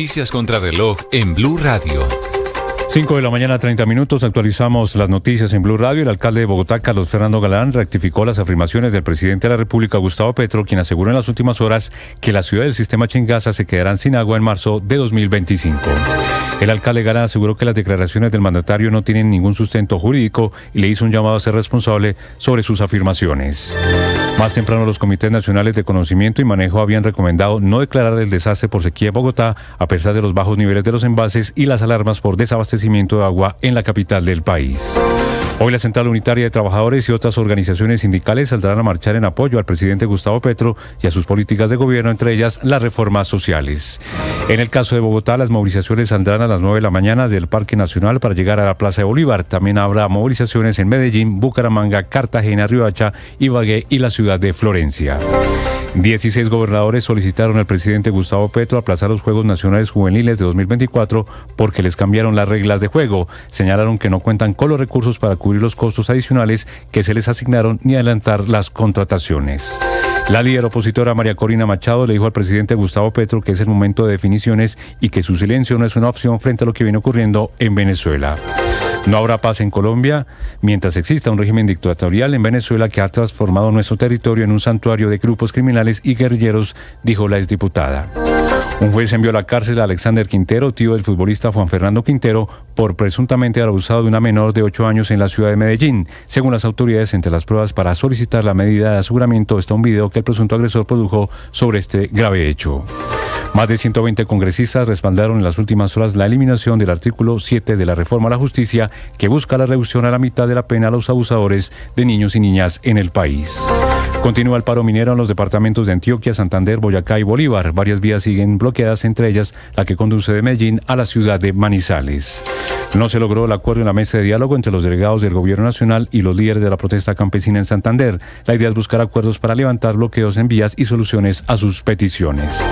Noticias contra reloj en Blue Radio. 5 de la mañana, 30 minutos. Actualizamos las noticias en Blue Radio. El alcalde de Bogotá, Carlos Fernando Galán, rectificó las afirmaciones del presidente de la República, Gustavo Petro, quien aseguró en las últimas horas que la ciudad del sistema Chingaza se quedarán sin agua en marzo de 2025. El alcalde Galán aseguró que las declaraciones del mandatario no tienen ningún sustento jurídico y le hizo un llamado a ser responsable sobre sus afirmaciones. Más temprano, los comités nacionales de conocimiento y manejo habían recomendado no declarar el desastre por sequía en Bogotá, a pesar de los bajos niveles de los embalses y las alarmas por desabastecimiento de agua en la capital del país. Hoy la Central Unitaria de Trabajadores y otras organizaciones sindicales saldrán a marchar en apoyo al presidente Gustavo Petro y a sus políticas de gobierno, entre ellas las reformas sociales. En el caso de Bogotá, las movilizaciones saldrán a las 9 de la mañana del Parque Nacional para llegar a la Plaza de Bolívar. También habrá movilizaciones en Medellín, Bucaramanga, Cartagena, Riohacha, Ibagué y la ciudad de Florencia. 16 gobernadores solicitaron al presidente Gustavo Petro aplazar los Juegos Nacionales Juveniles de 2024 porque les cambiaron las reglas de juego. Señalaron que no cuentan con los recursos para cubrir los costos adicionales que se les asignaron ni adelantar las contrataciones. La líder opositora María Corina Machado le dijo al presidente Gustavo Petro que es el momento de definiciones y que su silencio no es una opción frente a lo que viene ocurriendo en Venezuela. No habrá paz en Colombia mientras exista un régimen dictatorial en Venezuela que ha transformado nuestro territorio en un santuario de grupos criminales y guerrilleros, dijo la exdiputada. Un juez envió a la cárcel a Alexander Quintero, tío del futbolista Juan Fernando Quintero, por presuntamente haber abusado de una menor de 8 años en la ciudad de Medellín. Según las autoridades, entre las pruebas para solicitar la medida de aseguramiento está un video que el presunto agresor produjo sobre este grave hecho. Más de 120 congresistas respaldaron en las últimas horas la eliminación del artículo 7 de la reforma a la justicia que busca la reducción a la mitad de la pena a los abusadores de niños y niñas en el país. Continúa el paro minero en los departamentos de Antioquia, Santander, Boyacá y Bolívar. Varias vías siguen bloqueadas, entre ellas la que conduce de Medellín a la ciudad de Manizales. No se logró el acuerdo en la mesa de diálogo entre los delegados del gobierno nacional y los líderes de la protesta campesina en Santander. La idea es buscar acuerdos para levantar bloqueos en vías y soluciones a sus peticiones.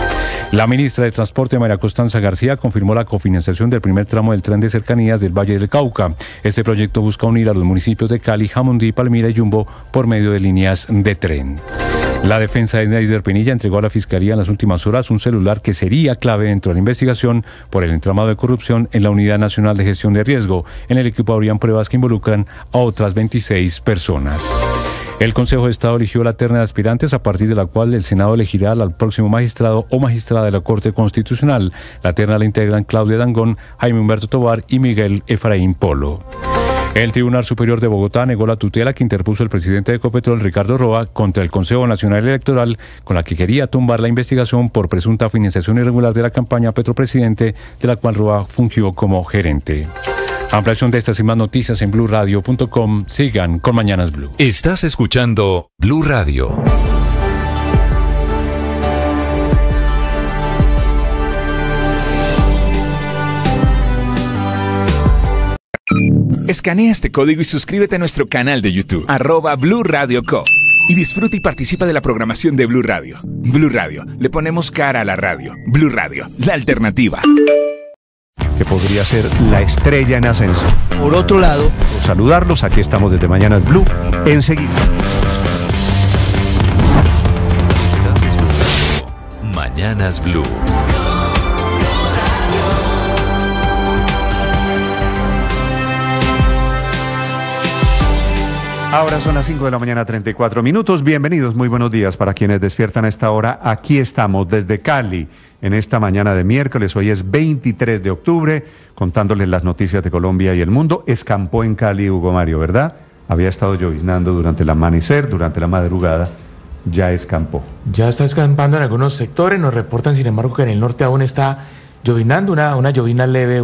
La ministra de Transporte, María Constanza García, confirmó la cofinanciación del primer tramo del tren de cercanías del Valle del Cauca. Este proyecto busca unir a los municipios de Cali, Jamundí, Palmira y Yumbo por medio de líneas de tren. La defensa de Neider Penilla entregó a la Fiscalía en las últimas horas un celular que sería clave dentro de la investigación por el entramado de corrupción en la Unidad Nacional de Gestión de Riesgo. En el equipo habrían pruebas que involucran a otras 26 personas. El Consejo de Estado eligió la terna de aspirantes a partir de la cual el Senado elegirá al próximo magistrado o magistrada de la Corte Constitucional. La terna la integran Claudia Dangond, Jaime Humberto Tovar y Miguel Efraín Polo. El Tribunal Superior de Bogotá negó la tutela que interpuso el presidente de Ecopetrol, Ricardo Roa, contra el Consejo Nacional Electoral, con la que quería tumbar la investigación por presunta financiación irregular de la campaña Petropresidente, de la cual Roa fungió como gerente. Ampliación de estas y más noticias en BlueRadio.com. Sigan con Mañanas Blue. Estás escuchando Blue Radio. Escanea este código y suscríbete a nuestro canal de YouTube, @BlueRadioCo. Y disfruta y participa de la programación de Blue Radio. Blue Radio, le ponemos cara a la radio. Blue Radio, la alternativa. Que podría ser la estrella en ascenso. Por otro lado, saludarlos, aquí estamos desde Mañanas Blue, enseguida. Estás escuchando Mañanas Blue. Ahora son las 5 de la mañana, 34 minutos. Bienvenidos, muy buenos días para quienes despiertan a esta hora. Aquí estamos desde Cali en esta mañana de miércoles. Hoy es 23 de octubre, contándoles las noticias de Colombia y el mundo. Escampó en Cali, Hugo Mario, ¿verdad? Había estado lloviznando durante el amanecer, durante la madrugada. Ya escampó. Ya está escampando en algunos sectores. Nos reportan, sin embargo, que en el norte aún está llovinando, una llovina leve,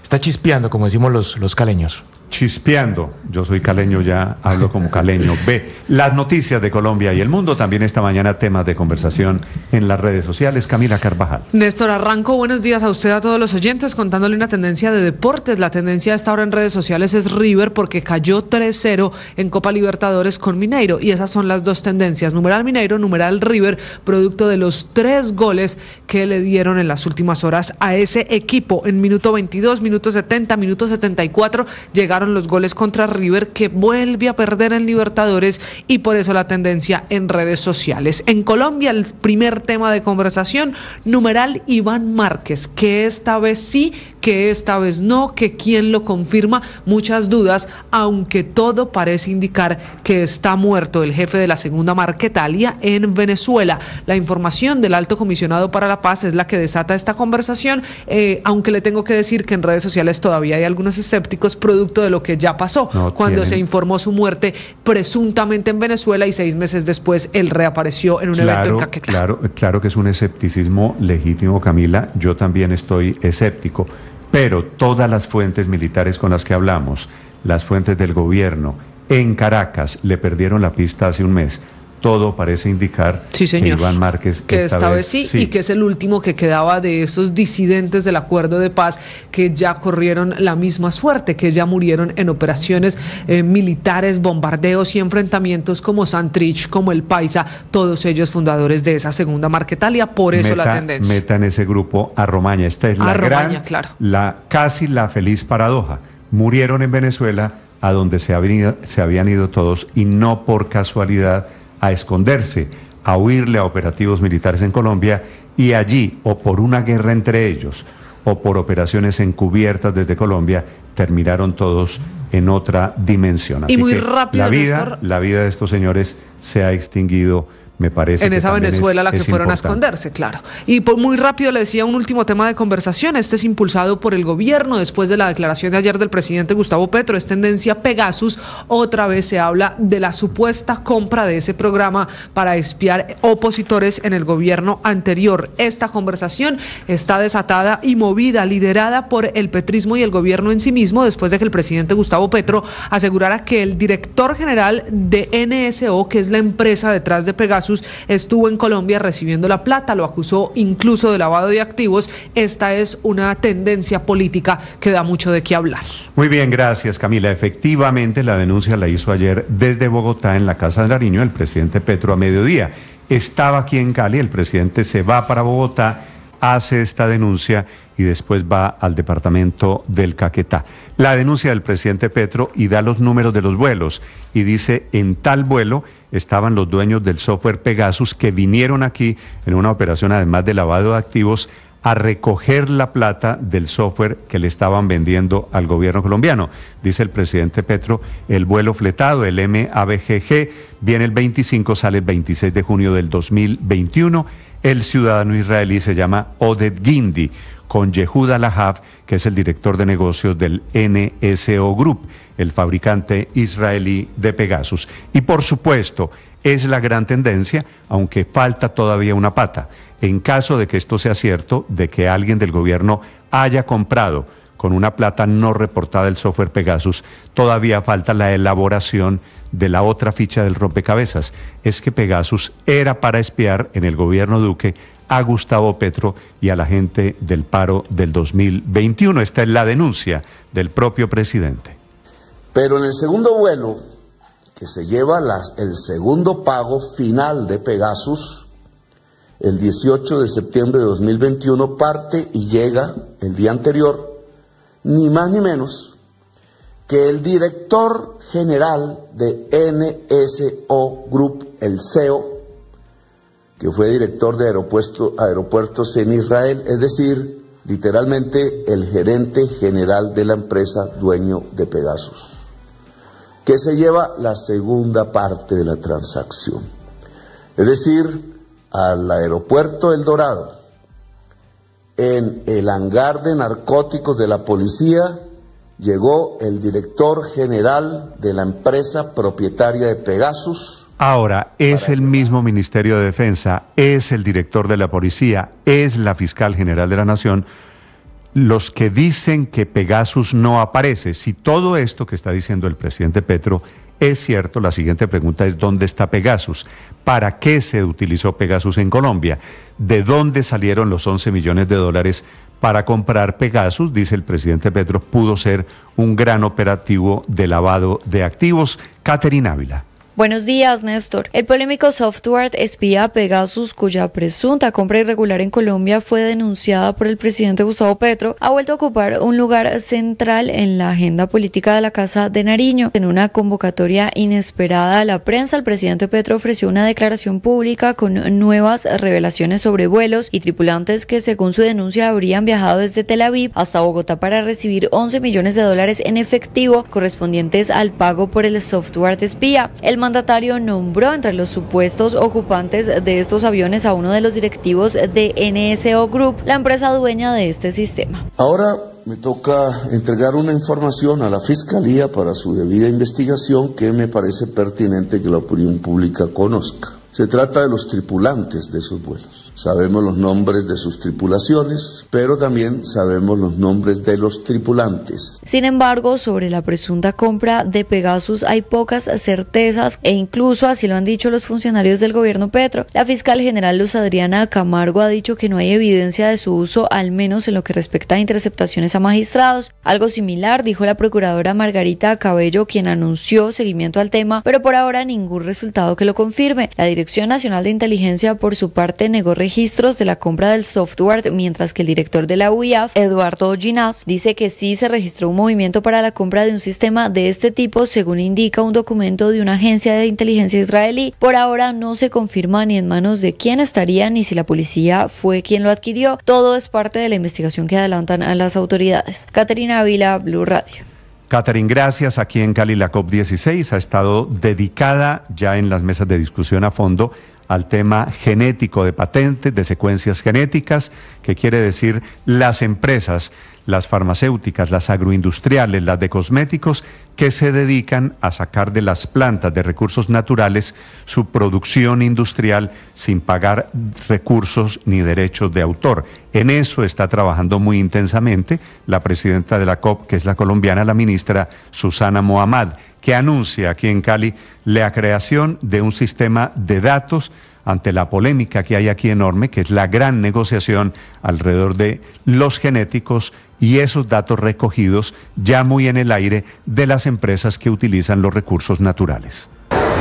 está chispeando, como decimos los caleños. Chispeando. Yo soy caleño, ya hablo como caleño. Ve, las noticias de Colombia y el mundo, también esta mañana temas de conversación en las redes sociales. Camila Carvajal. Néstor Arranco, buenos días a usted, a todos los oyentes, contándole una tendencia de deportes. La tendencia a esta hora en redes sociales es River, porque cayó 3-0 en Copa Libertadores con Mineiro, y esas son las dos tendencias, numeral Mineiro, numeral River, producto de los 3 goles que le dieron en las últimas horas a ese equipo. En minuto 22, minuto 70, minuto 74, llegaron anotaron los goles contra River, que vuelve a perder en Libertadores, y por eso la tendencia en redes sociales. En Colombia, el primer tema de conversación, numeral Iván Márquez, que esta vez sí, que esta vez no, que quién lo confirma, muchas dudas, aunque todo parece indicar que está muerto el jefe de la segunda Marquetalia en Venezuela. La información del Alto Comisionado para la Paz es la que desata esta conversación, aunque le tengo que decir que en redes sociales todavía hay algunos escépticos producto de lo que ya pasó, cuando se informó su muerte presuntamente en Venezuela y 6 meses después él reapareció en un evento en Caquetá. Claro que es un escepticismo legítimo, Camila. Yo también estoy escéptico, pero todas las fuentes militares con las que hablamos, las fuentes del gobierno en Caracas, le perdieron la pista hace un mes. Todo parece indicar sí, señor, que Iván Márquez que esta vez sí, y que es el último que quedaba de esos disidentes del acuerdo de paz que ya corrieron la misma suerte, que ya murieron en operaciones militares, bombardeos y enfrentamientos como Santrich, como el Paisa, todos ellos fundadores de esa segunda Marquetalia. Por eso la tendencia. Meta en ese grupo a Romaña. Esta es la gran, claro, casi la feliz paradoja. Murieron en Venezuela, a donde se habían ido todos, y no por casualidad, a esconderse, a huirle a operativos militares en Colombia, y allí, o por una guerra entre ellos, o por operaciones encubiertas desde Colombia, terminaron todos en otra dimensión. Así y muy que rápido, la vida de estos señores se ha extinguido, me parece. En esa Venezuela la que fueron a esconderse, claro. Y por muy rápido le decía un último tema de conversación. Este es impulsado por el gobierno después de la declaración de ayer del presidente Gustavo Petro. Es tendencia Pegasus. Otra vez se habla de la supuesta compra de ese programa para espiar opositores en el gobierno anterior. Esta conversación está desatada y movida, liderada por el petrismo y el gobierno en sí mismo, después de que el presidente Gustavo Petro asegurara que el director general de NSO, que es la empresa detrás de Pegasus, estuvo en Colombia recibiendo la plata, lo acusó incluso de lavado de activos. Esta es una tendencia política que da mucho de qué hablar. Muy bien, gracias, Camila. Efectivamente, la denuncia la hizo ayer desde Bogotá, en la Casa de Nariño, el presidente Petro a mediodía. Estaba aquí en Cali, el presidente se va para Bogotá, hace esta denuncia y después va al departamento del Caquetá. La denuncia del presidente Petro y da los números de los vuelos y dice: en tal vuelo estaban los dueños del software Pegasus, que vinieron aquí en una operación, además de lavado de activos, a recoger la plata del software que le estaban vendiendo al gobierno colombiano. Dice el presidente Petro: el vuelo fletado, el MABGG, viene el 25, sale el 26 de junio del 2021. El ciudadano israelí se llama Oded Guindy, con Yehuda Lahav, que es el director de negocios del NSO Group, el fabricante israelí de Pegasus. Y por supuesto, es la gran tendencia, aunque falta todavía una pata. En caso de que esto sea cierto, de que alguien del gobierno haya comprado con una plata no reportada el software Pegasus, todavía falta la elaboración de la otra ficha del rompecabezas. Es que Pegasus era para espiar en el gobierno Duque a Gustavo Petro y a la gente del paro del 2021. Esta es la denuncia del propio presidente. Pero en el segundo vuelo, que se lleva el segundo pago final de Pegasus, el 18 de septiembre de 2021, parte y llega el día anterior, ni más ni menos que el director general de NSO Group, el CEO, que fue director de aeropuertos en Israel, es decir, literalmente el gerente general de la empresa dueño de Pegasus, que se lleva la segunda parte de la transacción. Es decir, al aeropuerto El Dorado, en el hangar de narcóticos de la policía, llegó el director general de la empresa propietaria de Pegasus. Ahora, es el mismo Ministerio de Defensa, es el director de la policía, es la fiscal general de la Nación, los que dicen que Pegasus no aparece. Si todo esto que está diciendo el presidente Petro es cierto, la siguiente pregunta es: ¿dónde está Pegasus? ¿Para qué se utilizó Pegasus en Colombia? ¿De dónde salieron los 11 millones de dólares para comprar Pegasus? Dice el presidente Petro, pudo ser un gran operativo de lavado de activos. Catherine Ávila. Buenos días, Néstor. El polémico software espía Pegasus, cuya presunta compra irregular en Colombia fue denunciada por el presidente Gustavo Petro, ha vuelto a ocupar un lugar central en la agenda política de la Casa de Nariño. En una convocatoria inesperada a la prensa, el presidente Petro ofreció una declaración pública con nuevas revelaciones sobre vuelos y tripulantes que, según su denuncia, habrían viajado desde Tel Aviv hasta Bogotá para recibir $11 millones en efectivo correspondientes al pago por el software espía. El mandatario nombró entre los supuestos ocupantes de estos aviones a uno de los directivos de NSO Group, la empresa dueña de este sistema. Ahora me toca entregar una información a la Fiscalía para su debida investigación que me parece pertinente que la opinión pública conozca. Se trata de los tripulantes de esos vuelos. Sabemos los nombres de sus tripulaciones, pero también sabemos los nombres de los tripulantes. Sin embargo, sobre la presunta compra de Pegasus hay pocas certezas e incluso así lo han dicho los funcionarios del gobierno Petro. La fiscal general Luz Adriana Camargo ha dicho que no hay evidencia de su uso, al menos en lo que respecta a interceptaciones a magistrados. Algo similar dijo la procuradora Margarita Cabello, quien anunció seguimiento al tema, pero por ahora ningún resultado que lo confirme. La Dirección Nacional de Inteligencia, por su parte, negó registros de la compra del software, mientras que el director de la UIAF, Eduardo Ginás, dice que sí se registró un movimiento para la compra de un sistema de este tipo, según indica un documento de una agencia de inteligencia israelí. Por ahora no se confirma ni en manos de quién estaría ni si la policía fue quien lo adquirió. Todo es parte de la investigación que adelantan a las autoridades. Caterina Ávila, Blue Radio. Catherine, gracias. Aquí en Cali la COP16 ha estado dedicada ya en las mesas de discusión a fondo al tema genético de patentes, de secuencias genéticas, que quiere decir las empresas, las farmacéuticas, las agroindustriales, las de cosméticos, que se dedican a sacar de las plantas de recursos naturales su producción industrial sin pagar recursos ni derechos de autor. En eso está trabajando muy intensamente la presidenta de la COP, que es la colombiana, la ministra Susana Mohammad, que anuncia aquí en Cali la creación de un sistema de datos ante la polémica que hay aquí enorme, que es la gran negociación alrededor de los genéticos y esos datos recogidos ya muy en el aire de las empresas que utilizan los recursos naturales.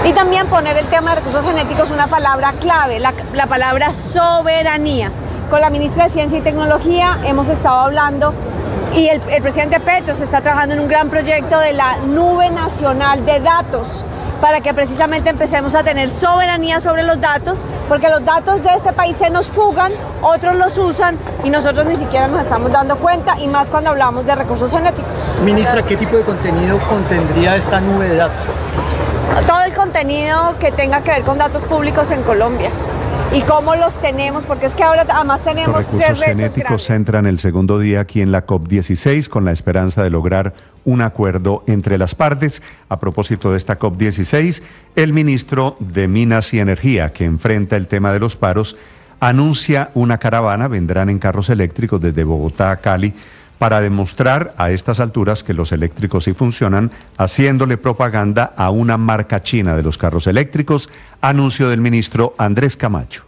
Y también poner el tema de recursos genéticos una palabra clave, la palabra soberanía. Con la ministra de Ciencia y Tecnología hemos estado hablando y el presidente Petro se está trabajando en un gran proyecto de la Nube Nacional de Datos, para que precisamente empecemos a tener soberanía sobre los datos, porque los datos de este país se nos fugan, otros los usan y nosotros ni siquiera nos estamos dando cuenta, y más cuando hablamos de recursos genéticos. Ministra, ¿qué tipo de contenido contendría esta nube de datos? Todo el contenido que tenga que ver con datos públicos en Colombia. ¿Y cómo los tenemos? Porque es que ahora además tenemos tres retos grandes. Los recursos genéticos entran el segundo día aquí en la COP16 con la esperanza de lograr un acuerdo entre las partes. A propósito de esta COP16, el ministro de Minas y Energía, que enfrenta el tema de los paros, anuncia una caravana, vendrán en carros eléctricos desde Bogotá a Cali, para demostrar a estas alturas que los eléctricos sí funcionan, haciéndole propaganda a una marca china de los carros eléctricos, anuncio del ministro Andrés Camacho.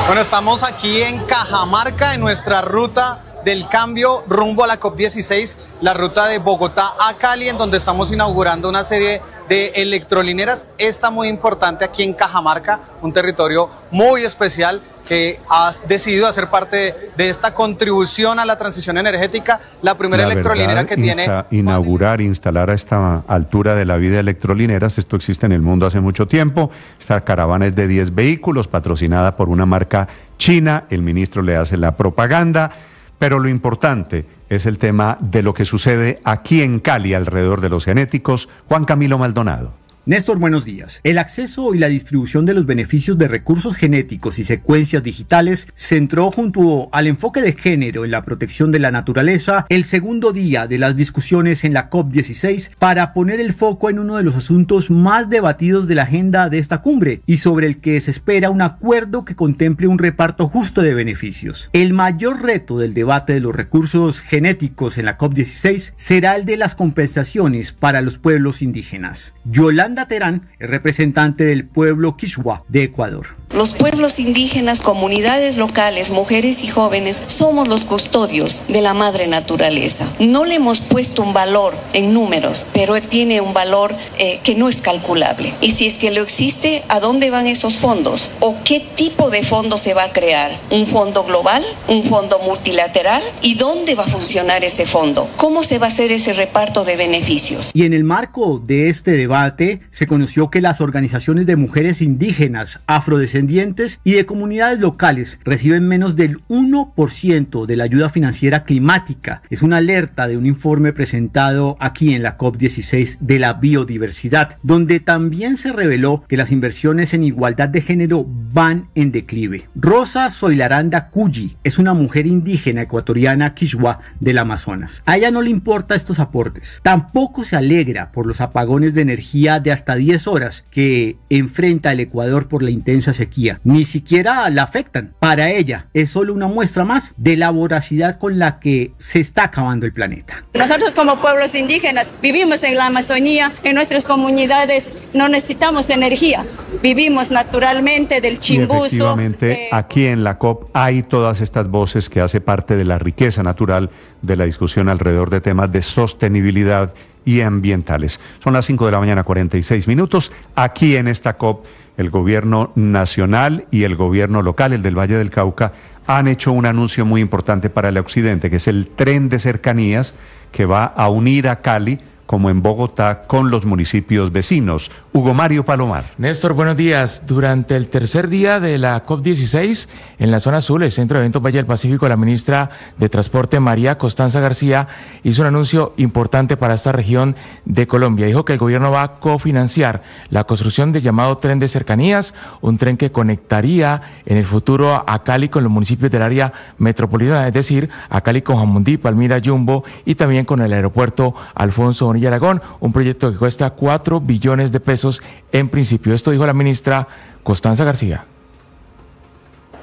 Bueno, estamos aquí en Cajamarca, en nuestra ruta del cambio rumbo a la COP16, la ruta de Bogotá a Cali, en donde estamos inaugurando una serie de electrolineras. Esta muy importante aquí en Cajamarca, un territorio muy especial que ha decidido hacer parte de esta contribución a la transición energética, la primera electrolinera que tiene. Inaugurar, instalar a esta altura de la vida electrolineras, esto existe en el mundo hace mucho tiempo. Esta caravana es de 10 vehículos, patrocinada por una marca china, el ministro le hace la propaganda, pero lo importante es el tema de lo que sucede aquí en Cali alrededor de los genéticos. Juan Camilo Maldonado. Néstor, buenos días. El acceso y la distribución de los beneficios de recursos genéticos y secuencias digitales centró, junto al enfoque de género en la protección de la naturaleza, el segundo día de las discusiones en la COP16 para poner el foco en uno de los asuntos más debatidos de la agenda de esta cumbre y sobre el que se espera un acuerdo que contemple un reparto justo de beneficios. El mayor reto del debate de los recursos genéticos en la COP16 será el de las compensaciones para los pueblos indígenas. Yolanda Yolanda Terán es representante del pueblo Quichua de Ecuador. Los pueblos indígenas, comunidades locales, mujeres y jóvenes somos los custodios de la madre naturaleza. No le hemos puesto un valor en números, pero tiene un valor que no es calculable. Y si es que lo existe, ¿a dónde van esos fondos? ¿O qué tipo de fondo se va a crear? ¿Un fondo global? ¿Un fondo multilateral? ¿Y dónde va a funcionar ese fondo? ¿Cómo se va a hacer ese reparto de beneficios? Y en el marco de este debate se conoció que las organizaciones de mujeres indígenas, afrodescendientes y de comunidades locales reciben menos del 1% de la ayuda financiera climática. Es una alerta de un informe presentado aquí en la COP16 de la biodiversidad, donde también se reveló que las inversiones en igualdad de género van en declive. Rosa Soylaranda Cuyi es una mujer indígena ecuatoriana quichua del Amazonas. A ella no le importa estos aportes. Tampoco se alegra por los apagones de energía de hasta 10 horas que enfrenta el Ecuador por la intensa sequía. Ni siquiera la afectan. Para ella es solo una muestra más de la voracidad con la que se está acabando el planeta. Nosotros como pueblos indígenas vivimos en la Amazonía, en nuestras comunidades no necesitamos energía, vivimos naturalmente del chimbuzo. Y efectivamente aquí en la COP hay todas estas voces que hace parte de la riqueza natural de la discusión alrededor de temas de sostenibilidad y ambientales. Son las 5 de la mañana, 46 minutos. Aquí en esta COP, el gobierno nacional y el gobierno local, el del Valle del Cauca, han hecho un anuncio muy importante para el occidente, que es el tren de cercanías que va a unir a Cali, como en Bogotá, con los municipios vecinos. Hugo Mario Palomar. Néstor, buenos días. Durante el tercer día de la COP16, en la zona azul, el Centro de Eventos Valle del Pacífico, la ministra de Transporte, María Costanza García, hizo un anuncio importante para esta región de Colombia. Dijo que el gobierno va a cofinanciar la construcción del llamado tren de cercanías, un tren que conectaría en el futuro a Cali con los municipios del área metropolitana, es decir, a Cali con Jamundí, Palmira, Yumbo y también con el aeropuerto Alfonso Bonilla Aragón, un proyecto que cuesta 4 billones de pesos en principio. Esto dijo la ministra Costanza García.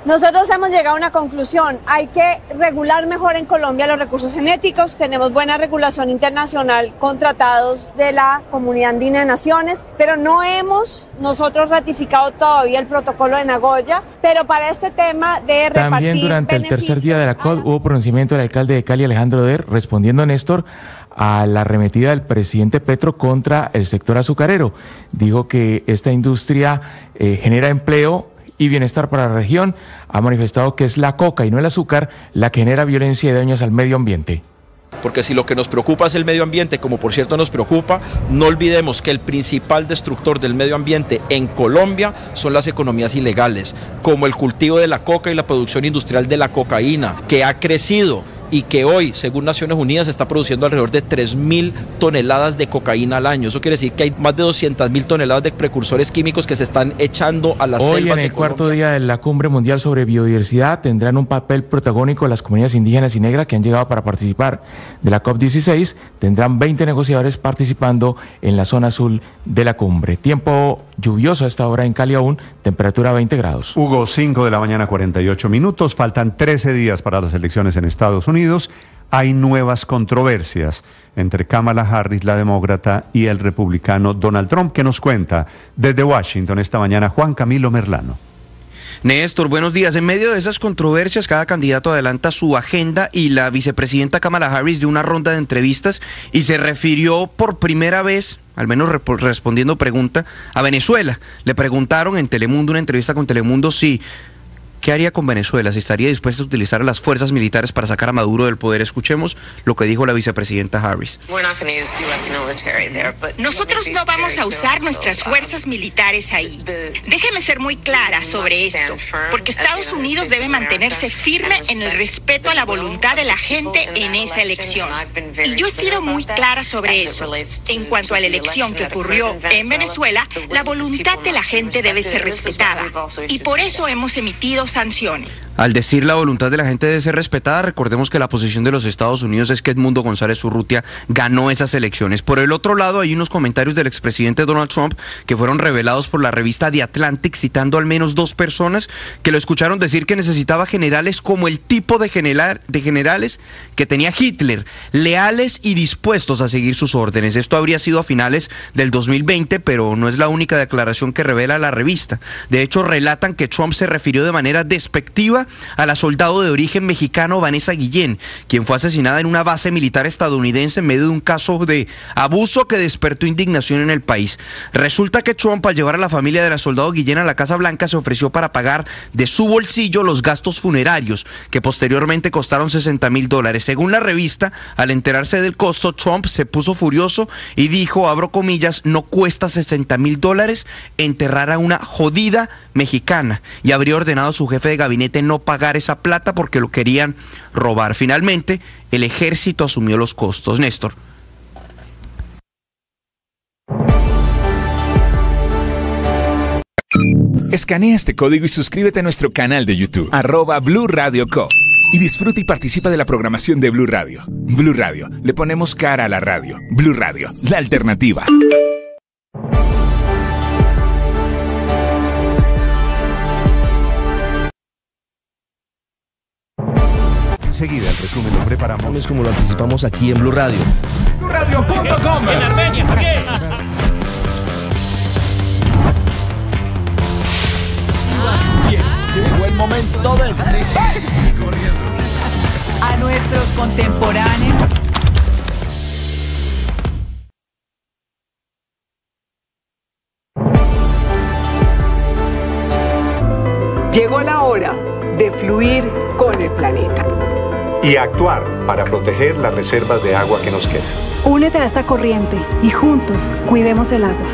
Nosotros hemos llegado a una conclusión, hay que regular mejor en Colombia los recursos genéticos, tenemos buena regulación internacional con tratados de la Comunidad Andina de Naciones, pero no hemos nosotros ratificado todavía el protocolo de Nagoya, pero para este tema de repartir también durante el tercer día de la COP hubo pronunciamiento del alcalde de Cali, Alejandro Der, respondiendo, Néstor, a la arremetida del presidente Petro contra el sector azucarero. Dijo que esta industria genera empleo y bienestar para la región. Ha manifestado que es la coca y no el azúcar la que genera violencia y daños al medio ambiente. Porque si lo que nos preocupa es el medio ambiente, como por cierto nos preocupa, no olvidemos que el principal destructor del medio ambiente en Colombia son las economías ilegales, como el cultivo de la coca y la producción industrial de la cocaína, que ha crecido y que hoy, según Naciones Unidas, está produciendo alrededor de 3.000 toneladas de cocaína al año. Eso quiere decir que hay más de 200.000 toneladas de precursores químicos que se están echando a las selvas de Colombia. Hoy, en el cuarto día de la Cumbre Mundial sobre Biodiversidad, tendrán un papel protagónico las comunidades indígenas y negras que han llegado para participar de la COP16. Tendrán 20 negociadores participando en la zona azul de la cumbre. Tiempo lluvioso a esta hora en Cali aún, temperatura 20 grados. Hugo, 5 de la mañana, 48 minutos. Faltan 13 días para las elecciones en Estados Unidos. Hay nuevas controversias entre Kamala Harris, la demócrata, y el republicano Donald Trump, que nos cuenta desde Washington esta mañana Juan Camilo Merlano. Néstor, buenos días. En medio de esas controversias, cada candidato adelanta su agenda y la vicepresidenta Kamala Harris dio una ronda de entrevistas y se refirió por primera vez, al menos respondiendo pregunta, a Venezuela. Le preguntaron en Telemundo, una entrevista con Telemundo, si ¿qué haría con Venezuela? ¿Si estaría dispuesta a utilizar a las fuerzas militares para sacar a Maduro del poder? Escuchemos lo que dijo la vicepresidenta Harris. Nosotros no vamos a usar nuestras fuerzas militares ahí. Déjeme ser muy clara sobre esto, porque Estados Unidos debe mantenerse firme en el respeto a la voluntad de la gente en esa elección. Y yo he sido muy clara sobre eso. En cuanto a la elección que ocurrió en Venezuela, la voluntad de la gente debe ser respetada. Y por eso hemos emitido sanciones. Al decir la voluntad de la gente debe ser respetada, recordemos que la posición de los Estados Unidos es que Edmundo González Urrutia ganó esas elecciones. Por el otro lado, hay unos comentarios del expresidente Donald Trump que fueron revelados por la revista The Atlantic, citando al menos 2 personas que lo escucharon decir que necesitaba generales como el tipo de generales que tenía Hitler, leales y dispuestos a seguir sus órdenes. Esto habría sido a finales del 2020, pero no es la única declaración que revela la revista. De hecho, relatan que Trump se refirió de manera despectiva a la soldado de origen mexicano Vanessa Guillén, quien fue asesinada en una base militar estadounidense en medio de un caso de abuso que despertó indignación en el país. Resulta que Trump, al llevar a la familia de la soldado Guillén a la Casa Blanca, se ofreció para pagar de su bolsillo los gastos funerarios, que posteriormente costaron $60,000. Según la revista, al enterarse del costo, Trump se puso furioso y dijo, abro comillas, no cuesta $60,000 enterrar a una jodida mexicana, y habría ordenado a su jefe de gabinete no pagar esa plata porque lo querían robar. Finalmente, el ejército asumió los costos. Néstor. Escanea este código y suscríbete a nuestro canal de YouTube, @Blue Radio Co. Y disfruta y participa de la programación de Blue Radio. Blue Radio, le ponemos cara a la radio. Blue Radio, la alternativa. Enseguida el resumen lo preparamos. Como lo anticipamos aquí en Blue Radio. BlueRadio.com. En Armenia, Llegó el momento de a nuestros contemporáneos. Llegó la hora de fluir con el planeta y actuar para proteger las reservas de agua que nos quedan. Únete a esta corriente y juntos cuidemos el agua.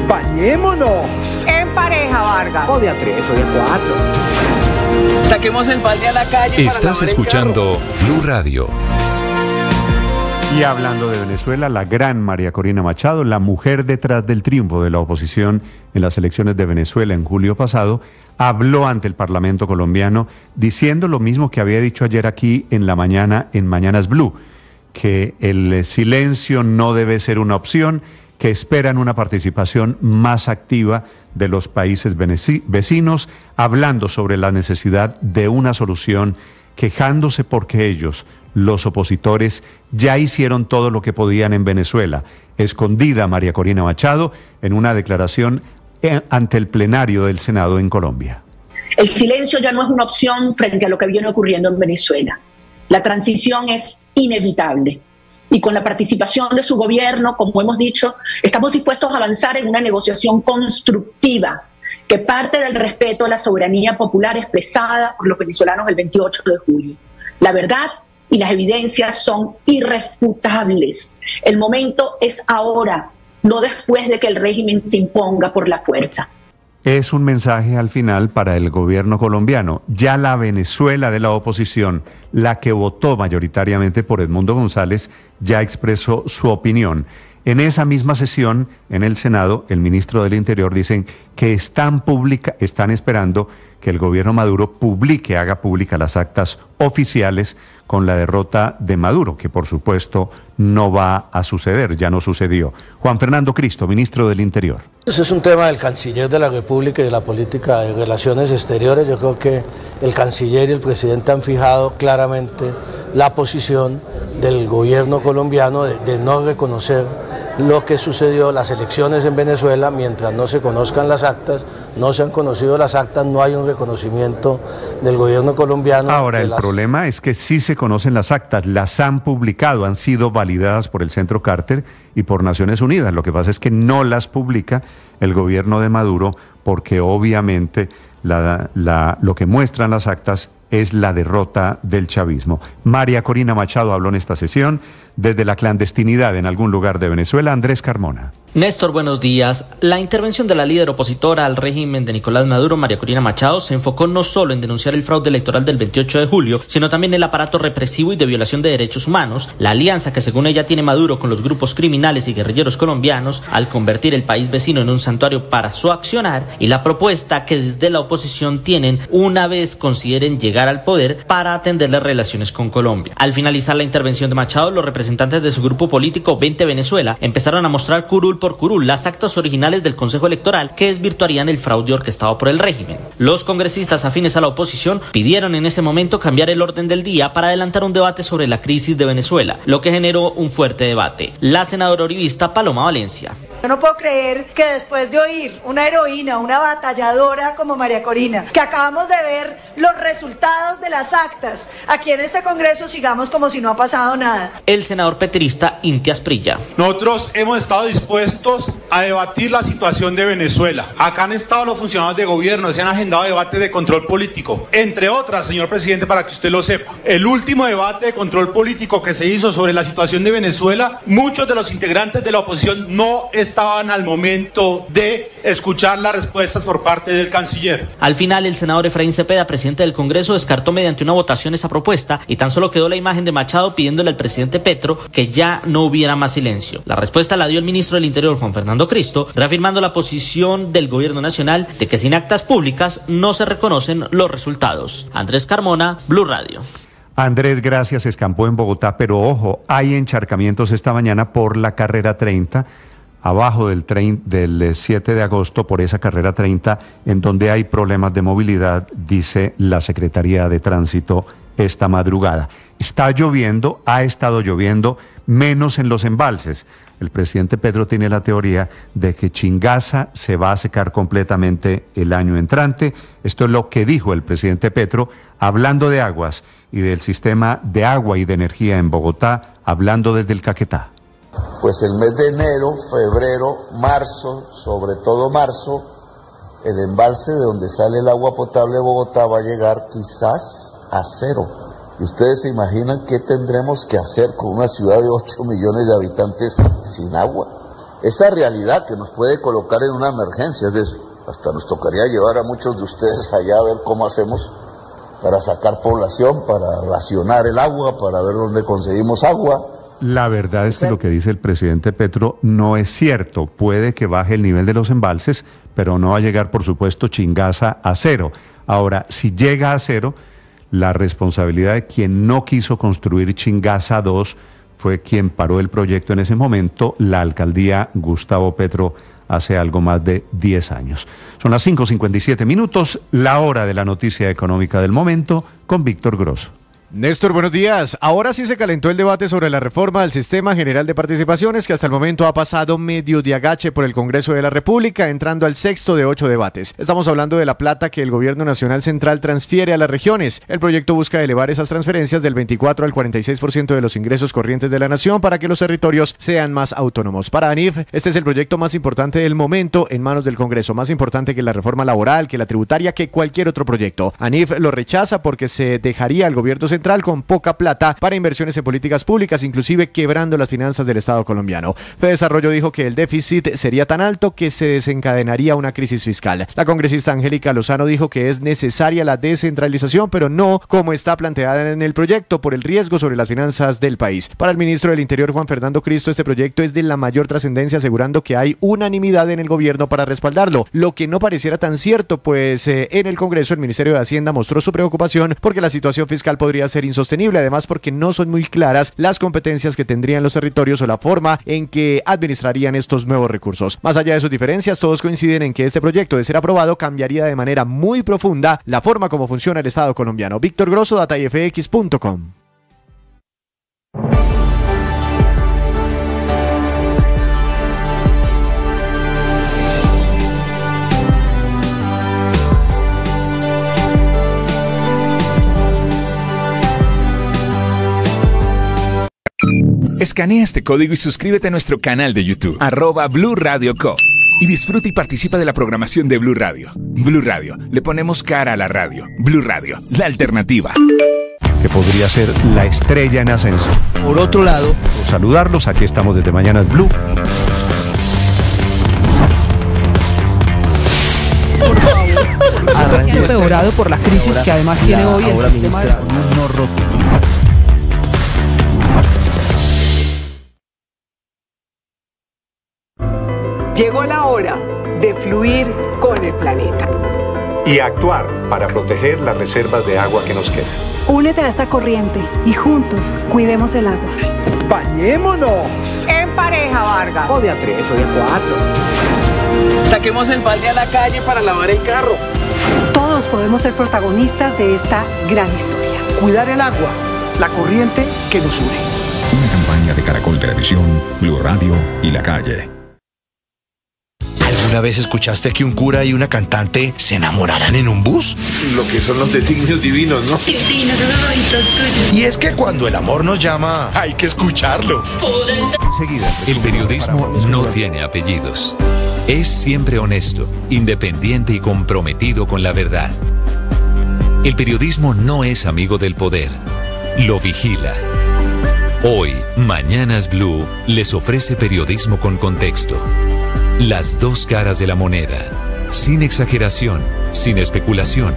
¡Bañémonos! En pareja, Vargas. O de a 3 o de a 4. Saquemos el balde a la calle. Estás escuchando Blue Radio. Y hablando de Venezuela, la gran María Corina Machado, la mujer detrás del triunfo de la oposición en las elecciones de Venezuela en julio pasado, habló ante el Parlamento colombiano diciendo lo mismo que había dicho ayer aquí en la mañana en Mañanas Blue, que el silencio no debe ser una opción, que esperan una participación más activa de los países vecinos, hablando sobre la necesidad de una solución, quejándose porque ellos, los opositores, ya hicieron todo lo que podían en Venezuela. Escondida María Corina Machado en una declaración ante el plenario del Senado en Colombia. El silencio ya no es una opción frente a lo que viene ocurriendo en Venezuela. La transición es inevitable. Y con la participación de su gobierno, como hemos dicho, estamos dispuestos a avanzar en una negociación constructiva que parte del respeto a la soberanía popular expresada por los venezolanos el 28 de julio. La verdad y las evidencias son irrefutables. El momento es ahora, no después de que el régimen se imponga por la fuerza. Es un mensaje al final para el gobierno colombiano. Ya la Venezuela de la oposición, la que votó mayoritariamente por Edmundo González, ya expresó su opinión. En esa misma sesión, en el Senado, el ministro del Interior dicen que están esperando que el gobierno Maduro haga pública las actas oficiales con la derrota de Maduro, que por supuesto no va a suceder, ya no sucedió. Juan Fernando Cristo, ministro del Interior. Ese es un tema del canciller de la República y de la política de relaciones exteriores. Yo creo que el canciller y el presidente han fijado claramente la posición del gobierno colombiano de no reconocer lo que sucedió, las elecciones en Venezuela, mientras no se conozcan las actas, no se han conocido las actas, no hay un reconocimiento del gobierno colombiano. Ahora, el problema es que sí se conocen las actas, las han publicado, han sido validadas por el Centro Carter y por Naciones Unidas. Lo que pasa es que no las publica el gobierno de Maduro porque obviamente lo que muestran las actas es la derrota del chavismo. María Corina Machado habló en esta sesión desde la clandestinidad en algún lugar de Venezuela, Andrés Carmona. Néstor, buenos días. La intervención de la líder opositora al régimen de Nicolás Maduro, María Corina Machado, se enfocó no solo en denunciar el fraude electoral del 28 de julio, sino también el aparato represivo y de violación de derechos humanos, la alianza que según ella tiene Maduro con los grupos criminales y guerrilleros colombianos al convertir el país vecino en un santuario para su accionar, y la propuesta que desde la oposición tienen una vez consideren llegar al poder para atender las relaciones con Colombia. Al finalizar la intervención de Machado, los representantes de su grupo político 20 Venezuela empezaron a mostrar curul por curul las actas originales del Consejo Electoral que desvirtuarían el fraude orquestado por el régimen. Los congresistas afines a la oposición pidieron en ese momento cambiar el orden del día para adelantar un debate sobre la crisis de Venezuela, lo que generó un fuerte debate. La senadora uribista Paloma Valencia. Yo no puedo creer que después de oír una heroína, una batalladora como María Corina, que acabamos de ver los resultados de las actas, aquí en este Congreso sigamos como si no ha pasado nada. El senador petrista Inti Asprilla. Nosotros hemos estado dispuestos a debatir la situación de Venezuela. Acá han estado los funcionarios de gobierno, se han agendado debates de control político. Entre otras, señor presidente, para que usted lo sepa, el último debate de control político que se hizo sobre la situación de Venezuela, muchos de los integrantes de la oposición no estaban al momento de escuchar las respuestas por parte del canciller. Al final, el senador Efraín Cepeda, presidente del Congreso, descartó mediante una votación esa propuesta y tan solo quedó la imagen de Machado pidiéndole al presidente Petro que ya no hubiera más silencio. La respuesta la dio el ministro del Interior, Juan Fernando Cristo, reafirmando la posición del gobierno nacional de que sin actas públicas no se reconocen los resultados. Andrés Carmona, Blue Radio. Andrés, gracias. Escampó en Bogotá, pero ojo, hay encharcamientos esta mañana por la carrera 30, abajo del 7 de agosto, por esa carrera 30, en donde hay problemas de movilidad, dice la Secretaría de Tránsito esta madrugada. Está lloviendo, ha estado lloviendo, menos en los embalses. El presidente Petro tiene la teoría de que Chingaza se va a secar completamente el año entrante. Esto es lo que dijo el presidente Petro, hablando de aguas y del sistema de agua y de energía en Bogotá, hablando desde el Caquetá. Pues el mes de enero, febrero, marzo, sobre todo marzo, el embalse de donde sale el agua potable de Bogotá va a llegar quizás a cero. ¿Y ustedes se imaginan qué tendremos que hacer con una ciudad de 8 millones de habitantes sin agua? Esa realidad que nos puede colocar en una emergencia, es decir, hasta nos tocaría llevar a muchos de ustedes allá a ver cómo hacemos para sacar población, para racionar el agua, para ver dónde conseguimos agua. La verdad es que lo que dice el presidente Petro no es cierto. Puede que baje el nivel de los embalses, pero no va a llegar, por supuesto, Chingaza a cero. Ahora, si llega a cero, la responsabilidad de quien no quiso construir Chingaza 2 fue quien paró el proyecto en ese momento, la alcaldía Gustavo Petro, hace algo más de 10 años. Son las 5:57 minutos, la hora de la noticia económica del momento, con Víctor Grosso. Néstor, buenos días. Ahora sí se calentó el debate sobre la reforma del Sistema General de Participaciones, que hasta el momento ha pasado medio de agache por el Congreso de la República, entrando al sexto de 8 debates. Estamos hablando de la plata que el Gobierno Nacional Central transfiere a las regiones. El proyecto busca elevar esas transferencias del 24 al 46% de los ingresos corrientes de la nación para que los territorios sean más autónomos. Para ANIF, este es el proyecto más importante del momento en manos del Congreso, más importante que la reforma laboral, que la tributaria, que cualquier otro proyecto. ANIF lo rechaza porque se dejaría al Gobierno Central con poca plata para inversiones en políticas públicas, inclusive quebrando las finanzas del Estado colombiano. Fedesarrollo dijo que el déficit sería tan alto que se desencadenaría una crisis fiscal. La congresista Angélica Lozano dijo que es necesaria la descentralización, pero no como está planteada en el proyecto, por el riesgo sobre las finanzas del país. Para el ministro del Interior, Juan Fernando Cristo, este proyecto es de la mayor trascendencia, asegurando que hay unanimidad en el gobierno para respaldarlo, lo que no pareciera tan cierto, pues en el Congreso el Ministerio de Hacienda mostró su preocupación porque la situación fiscal podría ser insostenible, además porque no son muy claras las competencias que tendrían los territorios o la forma en que administrarían estos nuevos recursos. Más allá de sus diferencias, todos coinciden en que este proyecto, de ser aprobado, cambiaría de manera muy profunda la forma como funciona el Estado colombiano. Víctor Grosso, datayfx.com. Escanea este código y suscríbete a nuestro canal de YouTube, @Blue Radio Co. Y disfruta y participa de la programación de Blue Radio. Blue Radio, le ponemos cara a la radio. Blue Radio, la alternativa. que podría ser la estrella en ascenso. Por otro lado, saludarlos, aquí estamos desde Mañanas Blue. Ha empeorado por la crisis que además tiene hoy el sistema de... Llegó la hora de fluir con el planeta. Y actuar para proteger las reservas de agua que nos quedan. Únete a esta corriente y juntos cuidemos el agua. ¡Bañémonos! En pareja, Vargas. O de a 3 o de a 4. Saquemos el balde a la calle para lavar el carro. Todos podemos ser protagonistas de esta gran historia. Cuidar el agua, la corriente que nos une. Una campaña de Caracol Televisión, Blue Radio y La Calle. ¿Alguna vez escuchaste que un cura y una cantante se enamoraran en un bus? Lo que son los designios divinos, ¿no? Divinos, esos ojitos tuyos. Y es que cuando el amor nos llama, hay que escucharlo. Enseguida. El periodismo no tiene apellidos. Es siempre honesto, independiente y comprometido con la verdad. El periodismo no es amigo del poder, lo vigila. Hoy, Mañanas Blue les ofrece periodismo con contexto. Las dos caras de la moneda, sin exageración, sin especulación.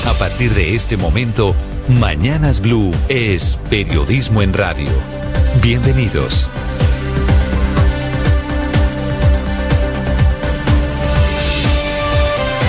A partir de este momento, Mañanas Blue es periodismo en radio. Bienvenidos.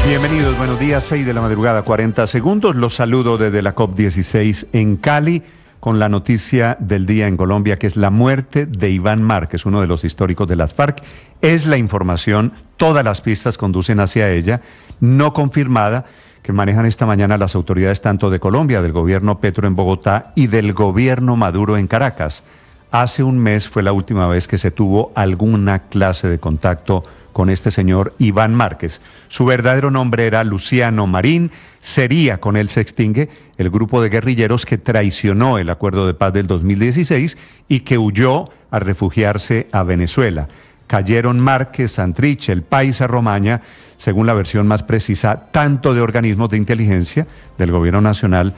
Bienvenidos, buenos días, 6 de la madrugada, 40 segundos. Los saludo desde la COP16 en Cali con la noticia del día en Colombia, que es la muerte de Iván Márquez, uno de los históricos de las FARC. Es la información, todas las pistas conducen hacia ella, no confirmada, que manejan esta mañana las autoridades tanto de Colombia, del gobierno Petro en Bogotá y del gobierno Maduro en Caracas. Hace un mes fue la última vez que se tuvo alguna clase de contacto con este señor Iván Márquez. Su verdadero nombre era Luciano Marín. Sería, con él se extingue, el grupo de guerrilleros que traicionó el acuerdo de paz del 2016 y que huyó a refugiarse a Venezuela. Cayeron Márquez, Santrich, el Paisa, Romaña, según la versión más precisa, tanto de organismos de inteligencia del gobierno nacional.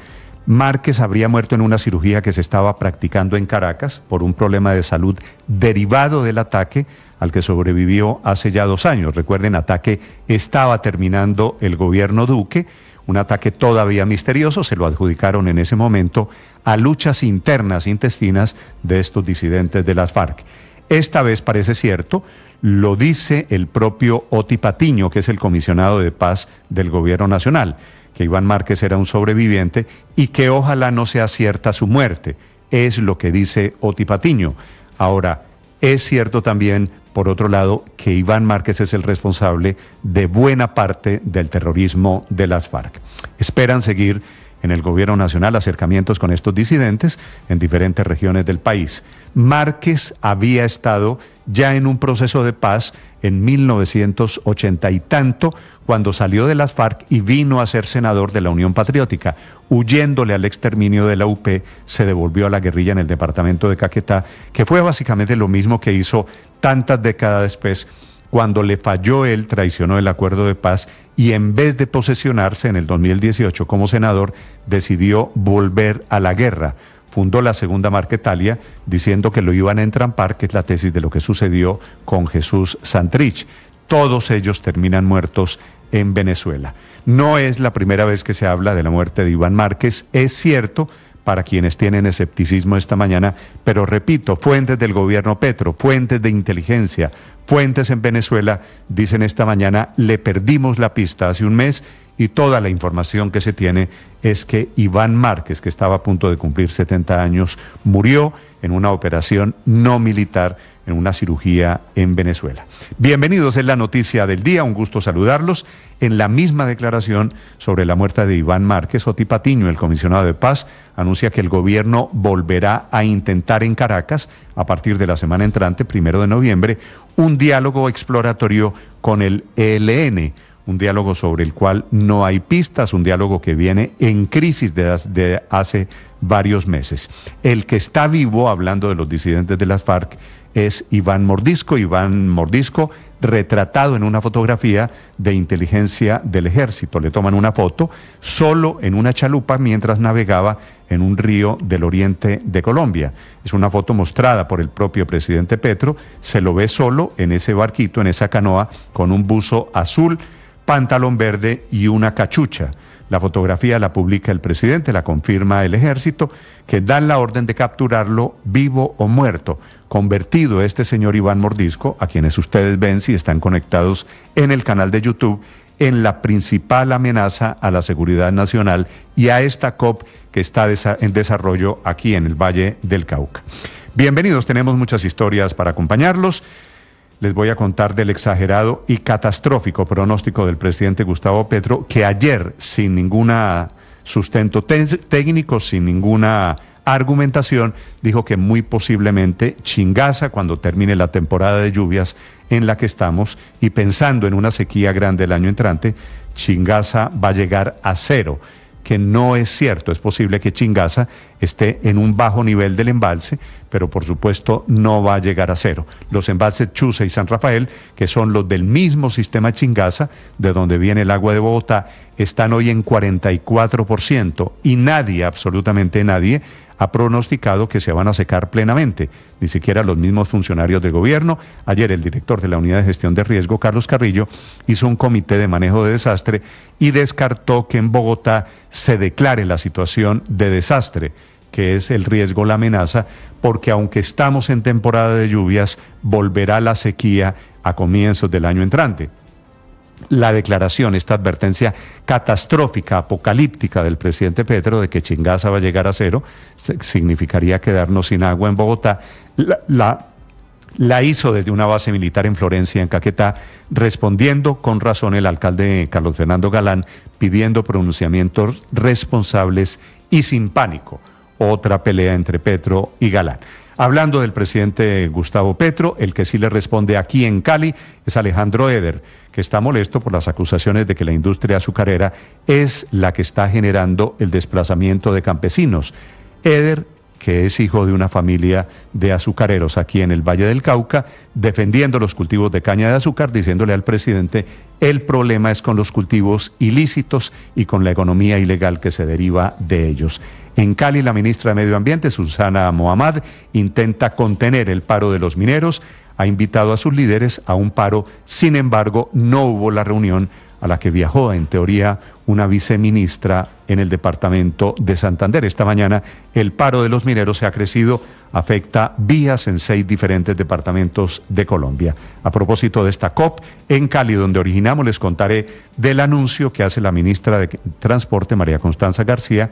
Márquez habría muerto en una cirugía que se estaba practicando en Caracas por un problema de salud derivado del ataque al que sobrevivió hace ya 2 años. Recuerden, ataque estaba terminando el gobierno Duque, un ataque todavía misterioso, se lo adjudicaron en ese momento a luchas internas, intestinas de estos disidentes de las FARC. Esta vez parece cierto, lo dice el propio Oti Patiño, que es el comisionado de paz del gobierno nacional, que Iván Márquez era un sobreviviente y que ojalá no sea cierta su muerte. Es lo que dice Oti Patiño. Ahora, es cierto también, por otro lado, que Iván Márquez es el responsable de buena parte del terrorismo de las FARC. Esperan seguir en el gobierno nacional acercamientos con estos disidentes en diferentes regiones del país. Márquez había estado ya en un proceso de paz en 1980 y tanto, cuando salió de las FARC y vino a ser senador de la Unión Patriótica. Huyéndole al exterminio de la UP, se devolvió a la guerrilla en el departamento de Caquetá, que fue básicamente lo mismo que hizo tantas décadas después. Cuando le falló él, traicionó el acuerdo de paz y en vez de posesionarse en el 2018 como senador, decidió volver a la guerra. Fundó la segunda Marquetalia diciendo que lo iban a entrampar, que es la tesis de lo que sucedió con Jesús Santrich. Todos ellos terminan muertos en Venezuela. No es la primera vez que se habla de la muerte de Iván Márquez, es cierto, para quienes tienen escepticismo esta mañana, pero repito, fuentes del gobierno Petro, fuentes de inteligencia, fuentes en Venezuela, dicen esta mañana, le perdimos la pista hace un mes y toda la información que se tiene es que Iván Márquez, que estaba a punto de cumplir 70 años, murió en una operación no militar, en una cirugía en Venezuela. Bienvenidos, es la noticia del día, un gusto saludarlos. En la misma declaración sobre la muerte de Iván Márquez, Oti Patiño, el comisionado de paz, anuncia que el gobierno volverá a intentar en Caracas, a partir de la semana entrante, 1 de noviembre, un diálogo exploratorio con el ELN, un diálogo sobre el cual no hay pistas, un diálogo que viene en crisis de hace varios meses. El que está vivo, hablando de los disidentes de las FARC, es Iván Mordisco. Iván Mordisco, retratado en una fotografía de inteligencia del ejército. Le toman una foto solo en una chalupa mientras navegaba en un río del oriente de Colombia. Es una foto mostrada por el propio presidente Petro. Se lo ve solo en ese barquito, en esa canoa, con un buzo azul, pantalón verde y una cachucha. La fotografía la publica el presidente, la confirma el ejército, que dan la orden de capturarlo vivo o muerto. Convertido este señor Iván Mordisco, a quienes ustedes ven si están conectados en el canal de YouTube, en la principal amenaza a la seguridad nacional y a esta COP que está en desarrollo aquí en el Valle del Cauca. Bienvenidos, tenemos muchas historias para acompañarlos. Les voy a contar del exagerado y catastrófico pronóstico del presidente Gustavo Petro, que ayer, sin ningún sustento técnico, sin ninguna argumentación, dijo que muy posiblemente Chingaza, cuando termine la temporada de lluvias en la que estamos, y pensando en una sequía grande el año entrante, Chingaza va a llegar a cero, que no es cierto. Es posible que Chingaza esté en un bajo nivel del embalse, pero por supuesto no va a llegar a cero. Los embalses Chuza y San Rafael, que son los del mismo sistema Chingaza, de donde viene el agua de Bogotá, están hoy en 44% y nadie, absolutamente nadie, ha pronosticado que se van a secar plenamente, ni siquiera los mismos funcionarios del gobierno. Ayer el director de la Unidad de Gestión de Riesgo, Carlos Carrillo, hizo un comité de manejo de desastre y descartó que en Bogotá se declare la situación de desastre, que es el riesgo, la amenaza, porque aunque estamos en temporada de lluvias, volverá la sequía a comienzos del año entrante. La declaración, esta advertencia catastrófica, apocalíptica del presidente Petro de que Chingaza va a llegar a cero, significaría quedarnos sin agua en Bogotá, la hizo desde una base militar en Florencia, en Caquetá, respondiendo con razón el alcalde Carlos Fernando Galán, pidiendo pronunciamientos responsables y sin pánico. Otra pelea entre Petro y Galán. Hablando del presidente Gustavo Petro, el que sí le responde aquí en Cali es Alejandro Eder, que está molesto por las acusaciones de que la industria azucarera es la que está generando el desplazamiento de campesinos. Eder, que es hijo de una familia de azucareros aquí en el Valle del Cauca, defendiendo los cultivos de caña de azúcar, diciéndole al presidente, el problema es con los cultivos ilícitos y con la economía ilegal que se deriva de ellos. En Cali, la ministra de Medio Ambiente, Susana Mohamed, intenta contener el paro de los mineros, ha invitado a sus líderes a un paro, sin embargo, no hubo la reunión a la que viajó, en teoría, una viceministra en el departamento de Santander. Esta mañana el paro de los mineros se ha crecido, afecta vías en 6 diferentes departamentos de Colombia. A propósito de esta COP, en Cali, donde originamos, les contaré del anuncio que hace la ministra de Transporte, María Constanza García,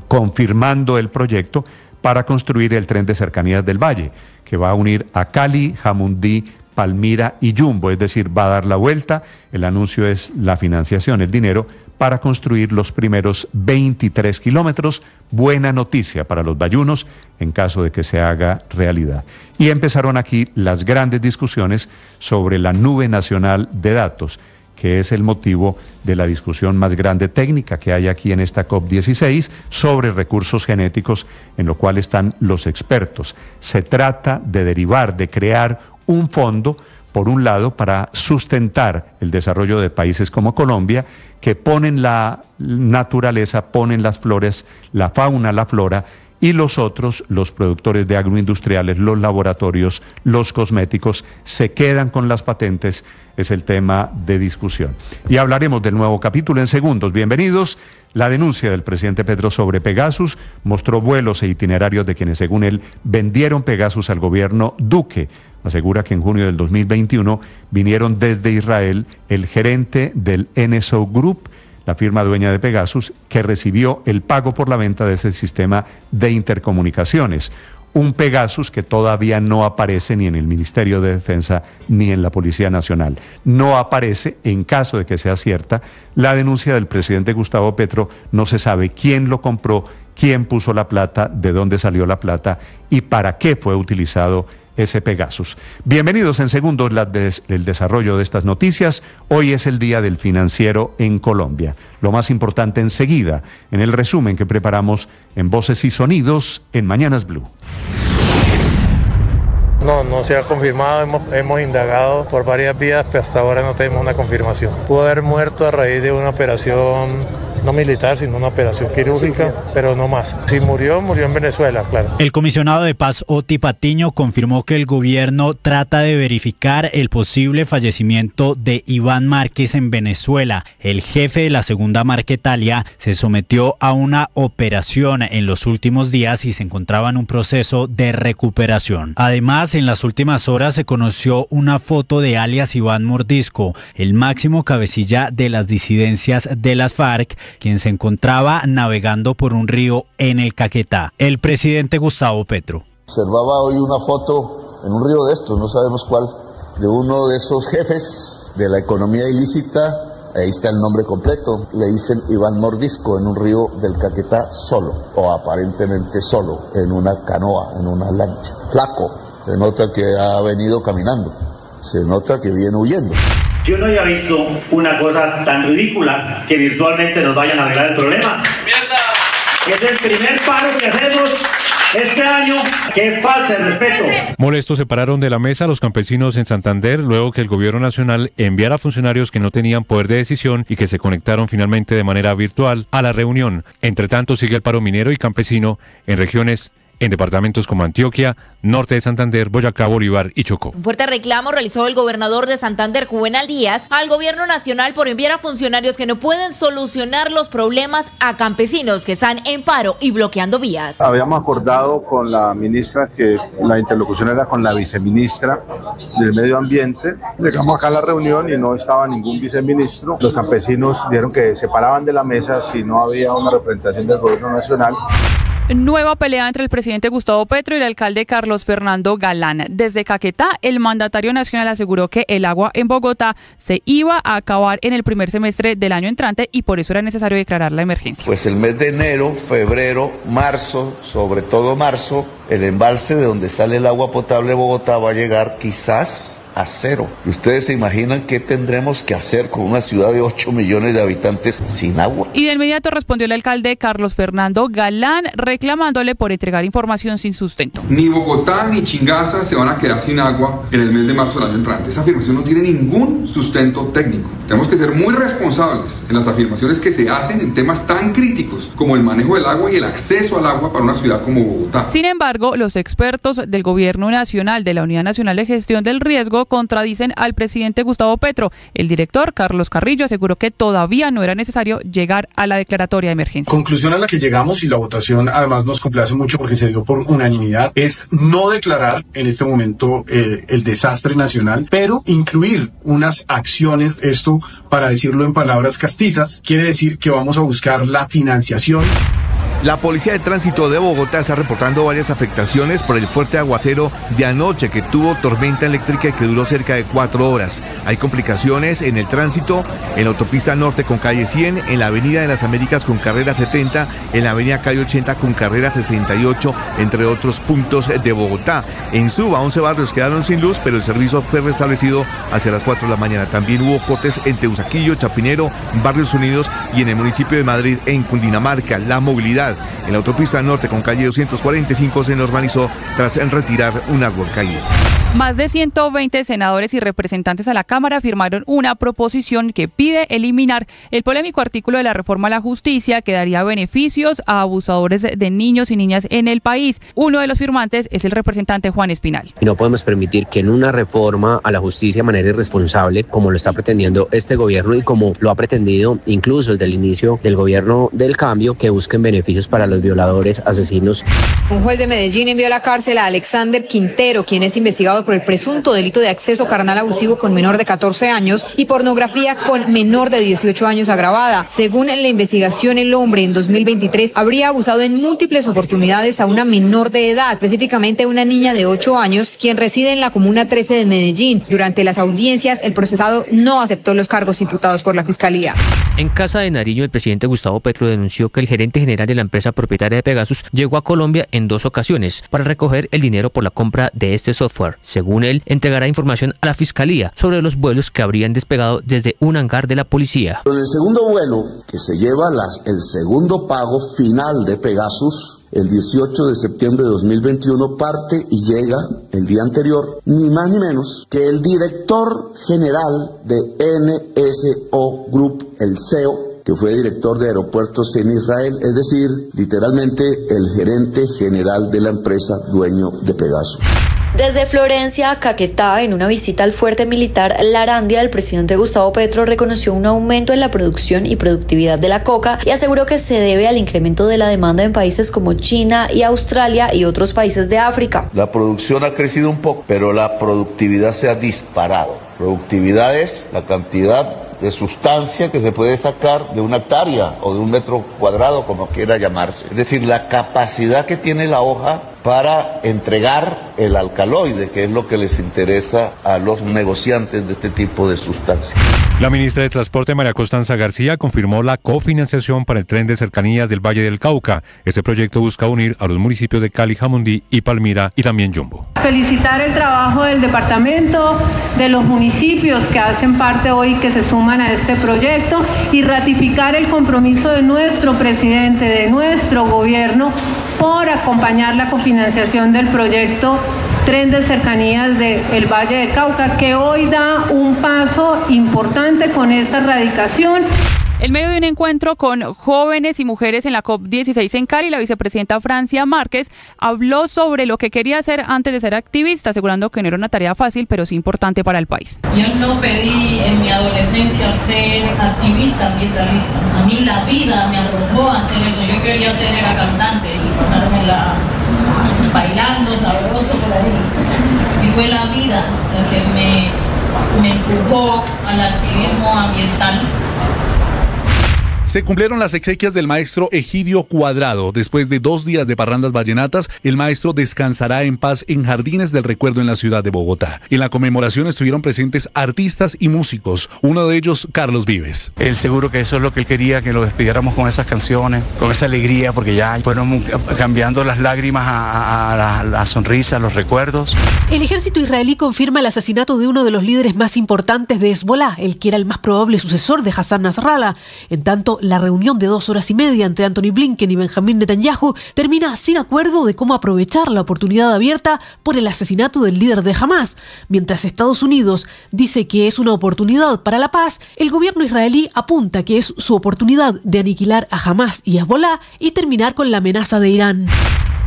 confirmando el proyecto para construir el tren de cercanías del Valle, que va a unir a Cali, Jamundí, Palmira y Yumbo, es decir, va a dar la vuelta. El anuncio es la financiación, el dinero, para construir los primeros 23 kilómetros. Buena noticia para los bayunos en caso de que se haga realidad. Y empezaron aquí las grandes discusiones sobre la nube nacional de datos, que es el motivo de la discusión más grande técnica que hay aquí en esta COP16 sobre recursos genéticos, en lo cual están los expertos. Se trata de derivar, de crear un fondo, por un lado, para sustentar el desarrollo de países como Colombia, que ponen la naturaleza, ponen las flores, la fauna, la flora, y los otros, los productores de agroindustriales, los laboratorios, los cosméticos, se quedan con las patentes. Es el tema de discusión. Y hablaremos del nuevo capítulo en segundos. Bienvenidos. La denuncia del presidente Petro sobre Pegasus mostró vuelos e itinerarios de quienes, según él, vendieron Pegasus al gobierno Duque. Asegura que en junio del 2021 vinieron desde Israel el gerente del NSO Group, la firma dueña de Pegasus, que recibió el pago por la venta de ese sistema de intercomunicaciones. Un Pegasus que todavía no aparece ni en el Ministerio de Defensa ni en la Policía Nacional. No aparece, en caso de que sea cierta, la denuncia del presidente Gustavo Petro. No se sabe quién lo compró, quién puso la plata, de dónde salió la plata y para qué fue utilizado ese Pegasus. Bienvenidos en segundos el desarrollo de estas noticias. Hoy es el Día del Financiero en Colombia. Lo más importante enseguida, en el resumen que preparamos en Voces y Sonidos en Mañanas Blue. No se ha confirmado, hemos indagado por varias vías, pero hasta ahora no tenemos una confirmación. Pudo haber muerto a raíz de una operación no militar, sino una operación quirúrgica, pero no más. Si murió en Venezuela, claro. El comisionado de paz, Oti Patiño, confirmó que el gobierno trata de verificar el posible fallecimiento de Iván Márquez en Venezuela. El jefe de la segunda Marquetalia se sometió a una operación en los últimos días y se encontraba en un proceso de recuperación. Además, en las últimas horas se conoció una foto de alias Iván Mordisco, el máximo cabecilla de las disidencias de las FARC, quien se encontraba navegando por un río en el Caquetá. El presidente Gustavo Petro. Observaba hoy una foto en un río de estos, no sabemos cuál, de uno de esos jefes de la economía ilícita, ahí está el nombre completo, le dicen Iván Mordisco, en un río del Caquetá solo, o aparentemente solo, en una canoa, en una lancha. Flaco, se nota que ha venido caminando, se nota que viene huyendo. Yo no había visto una cosa tan ridícula que virtualmente nos vayan a arreglar el problema. Es el primer paro que hacemos este año. ¡Qué falta de respeto! Molestos se pararon de la mesa los campesinos en Santander luego que el gobierno nacional enviara funcionarios que no tenían poder de decisión y que se conectaron finalmente de manera virtual a la reunión. Entre tanto, sigue el paro minero y campesino en regiones en departamentos como Antioquia, norte de Santander, Boyacá, Bolívar y Chocó. Un fuerte reclamo realizó el gobernador de Santander, Juvenal Díaz, al gobierno nacional por enviar a funcionarios que no pueden solucionar los problemas a campesinos que están en paro y bloqueando vías. Habíamos acordado con la ministra que la interlocución era con la viceministra del Medio Ambiente. Llegamos acá a la reunión y no estaba ningún viceministro. Los campesinos dijeron que se paraban de la mesa si no había una representación del gobierno nacional. Nueva pelea entre el presidente Gustavo Petro y el alcalde Carlos Fernando Galán. Desde Caquetá, el mandatario nacional aseguró que el agua en Bogotá se iba a acabar en el primer semestre del año entrante y por eso era necesario declarar la emergencia. Pues el mes de enero, febrero, marzo, sobre todo marzo, el embalse de donde sale el agua potable de Bogotá va a llegar quizás a cero. ¿Y ustedes se imaginan qué tendremos que hacer con una ciudad de 8 millones de habitantes sin agua? Y de inmediato respondió el alcalde Carlos Fernando Galán reclamándole por entregar información sin sustento. Ni Bogotá ni Chingaza se van a quedar sin agua en el mes de marzo del año entrante. Esa afirmación no tiene ningún sustento técnico. Tenemos que ser muy responsables en las afirmaciones que se hacen en temas tan críticos como el manejo del agua y el acceso al agua para una ciudad como Bogotá. Sin embargo, los expertos del Gobierno Nacional de la Unidad Nacional de Gestión del Riesgo contradicen al presidente Gustavo Petro. El director, Carlos Carrillo, aseguró que todavía no era necesario llegar a la declaratoria de emergencia. Conclusión a la que llegamos, y la votación además nos complace mucho porque se dio por unanimidad, es no declarar en este momento el desastre nacional, pero incluir unas acciones, esto para decirlo en palabras castizas, quiere decir que vamos a buscar la financiación. La Policía de Tránsito de Bogotá está reportando varias afectaciones por el fuerte aguacero de anoche que tuvo tormenta eléctrica y que duró cerca de 4 horas. Hay complicaciones en el tránsito en la autopista norte con calle 100, en la avenida de las Américas con carrera 70, en la avenida calle 80 con carrera 68, entre otros puntos de Bogotá. En Suba, 11 barrios quedaron sin luz, pero el servicio fue restablecido hacia las 4 de la mañana. También hubo cortes en Teusaquillo, Chapinero, Barrios Unidos y en el municipio de Madrid, en Cundinamarca. La movilidad en la autopista norte con calle 245 se normalizó tras retirar un árbol caído. Más de 120 senadores y representantes a la Cámara firmaron una proposición que pide eliminar el polémico artículo de la reforma a la justicia que daría beneficios a abusadores de niños y niñas en el país. Uno de los firmantes es el representante Juan Espinal. Y no podemos permitir que en una reforma a la justicia de manera irresponsable, como lo está pretendiendo este gobierno y como lo ha pretendido incluso desde el inicio del gobierno del cambio, que busquen beneficios para los violadores, asesinos. Un juez de Medellín envió a la cárcel a Alexander Quintero, quien es investigado investigado por el presunto delito de acceso carnal abusivo con menor de 14 años y pornografía con menor de 18 años agravada. Según la investigación, el hombre en 2023 habría abusado en múltiples oportunidades a una menor de edad, específicamente a una niña de 8 años, quien reside en la Comuna 13 de Medellín. Durante las audiencias, el procesado no aceptó los cargos imputados por la Fiscalía. En Casa de Nariño, el presidente Gustavo Petro denunció que el gerente general de la empresa propietaria de Pegasus llegó a Colombia en 2 ocasiones para recoger el dinero por la compra de este software. Según él, entregará información a la Fiscalía sobre los vuelos que habrían despegado desde un hangar de la policía. En el segundo vuelo, que se lleva el segundo pago final de Pegasus, el 18 de septiembre de 2021, parte y llega el día anterior, ni más ni menos que el director general de NSO Group, el CEO, que fue director de aeropuertos en Israel, es decir, literalmente el gerente general de la empresa dueño de Pegasus. Desde Florencia a Caquetá, en una visita al fuerte militar Larandia, el presidente Gustavo Petro reconoció un aumento en la producción y productividad de la coca y aseguró que se debe al incremento de la demanda en países como China y Australia y otros países de África. La producción ha crecido un poco, pero la productividad se ha disparado. Productividad es la cantidad de sustancia que se puede sacar de una hectárea o de un metro cuadrado, como quiera llamarse. Es decir, la capacidad que tiene la hoja para entregar el alcaloide, que es lo que les interesa a los negociantes de este tipo de sustancias. La ministra de Transporte, María Constanza García, confirmó la cofinanciación para el tren de cercanías del Valle del Cauca. Este proyecto busca unir a los municipios de Cali, Jamundí y Palmira y también Yumbo. Felicitar el trabajo del departamento, de los municipios que hacen parte hoy, que se suman a este proyecto, y ratificar el compromiso de nuestro presidente, de nuestro gobierno, por acompañar la cofinanciación del proyecto Tren de Cercanías del Valle del Cauca, que hoy da un paso importante con esta erradicación. En medio de un encuentro con jóvenes y mujeres en la COP16 en Cali, la vicepresidenta Francia Márquez habló sobre lo que quería hacer antes de ser activista, asegurando que no era una tarea fácil, pero sí importante para el país. Yo no pedí en mi adolescencia ser activista ambientalista. A mí la vida me arrojó a hacer eso. Yo quería ser era cantante y pasármela bailando, sabroso por ahí. Y fue la vida la que me empujó al activismo ambiental. Se cumplieron las exequias del maestro Egidio Cuadrado. Después de 2 días de parrandas vallenatas, el maestro descansará en paz en Jardines del Recuerdo en la ciudad de Bogotá. En la conmemoración estuvieron presentes artistas y músicos, uno de ellos Carlos Vives. Él seguro que eso es lo que él quería, que lo despidiéramos con esas canciones, con esa alegría, porque ya fueron cambiando las lágrimas a la sonrisa, a los recuerdos. El ejército israelí confirma el asesinato de uno de los líderes más importantes de Hezbollah, el que era el más probable sucesor de Hassan Nasrallah. En tanto, la reunión de 2 horas y media entre Anthony Blinken y Benjamín Netanyahu termina sin acuerdo de cómo aprovechar la oportunidad abierta por el asesinato del líder de Hamás. Mientras Estados Unidos dice que es una oportunidad para la paz, el gobierno israelí apunta que es su oportunidad de aniquilar a Hamás y Hezbollah y terminar con la amenaza de Irán.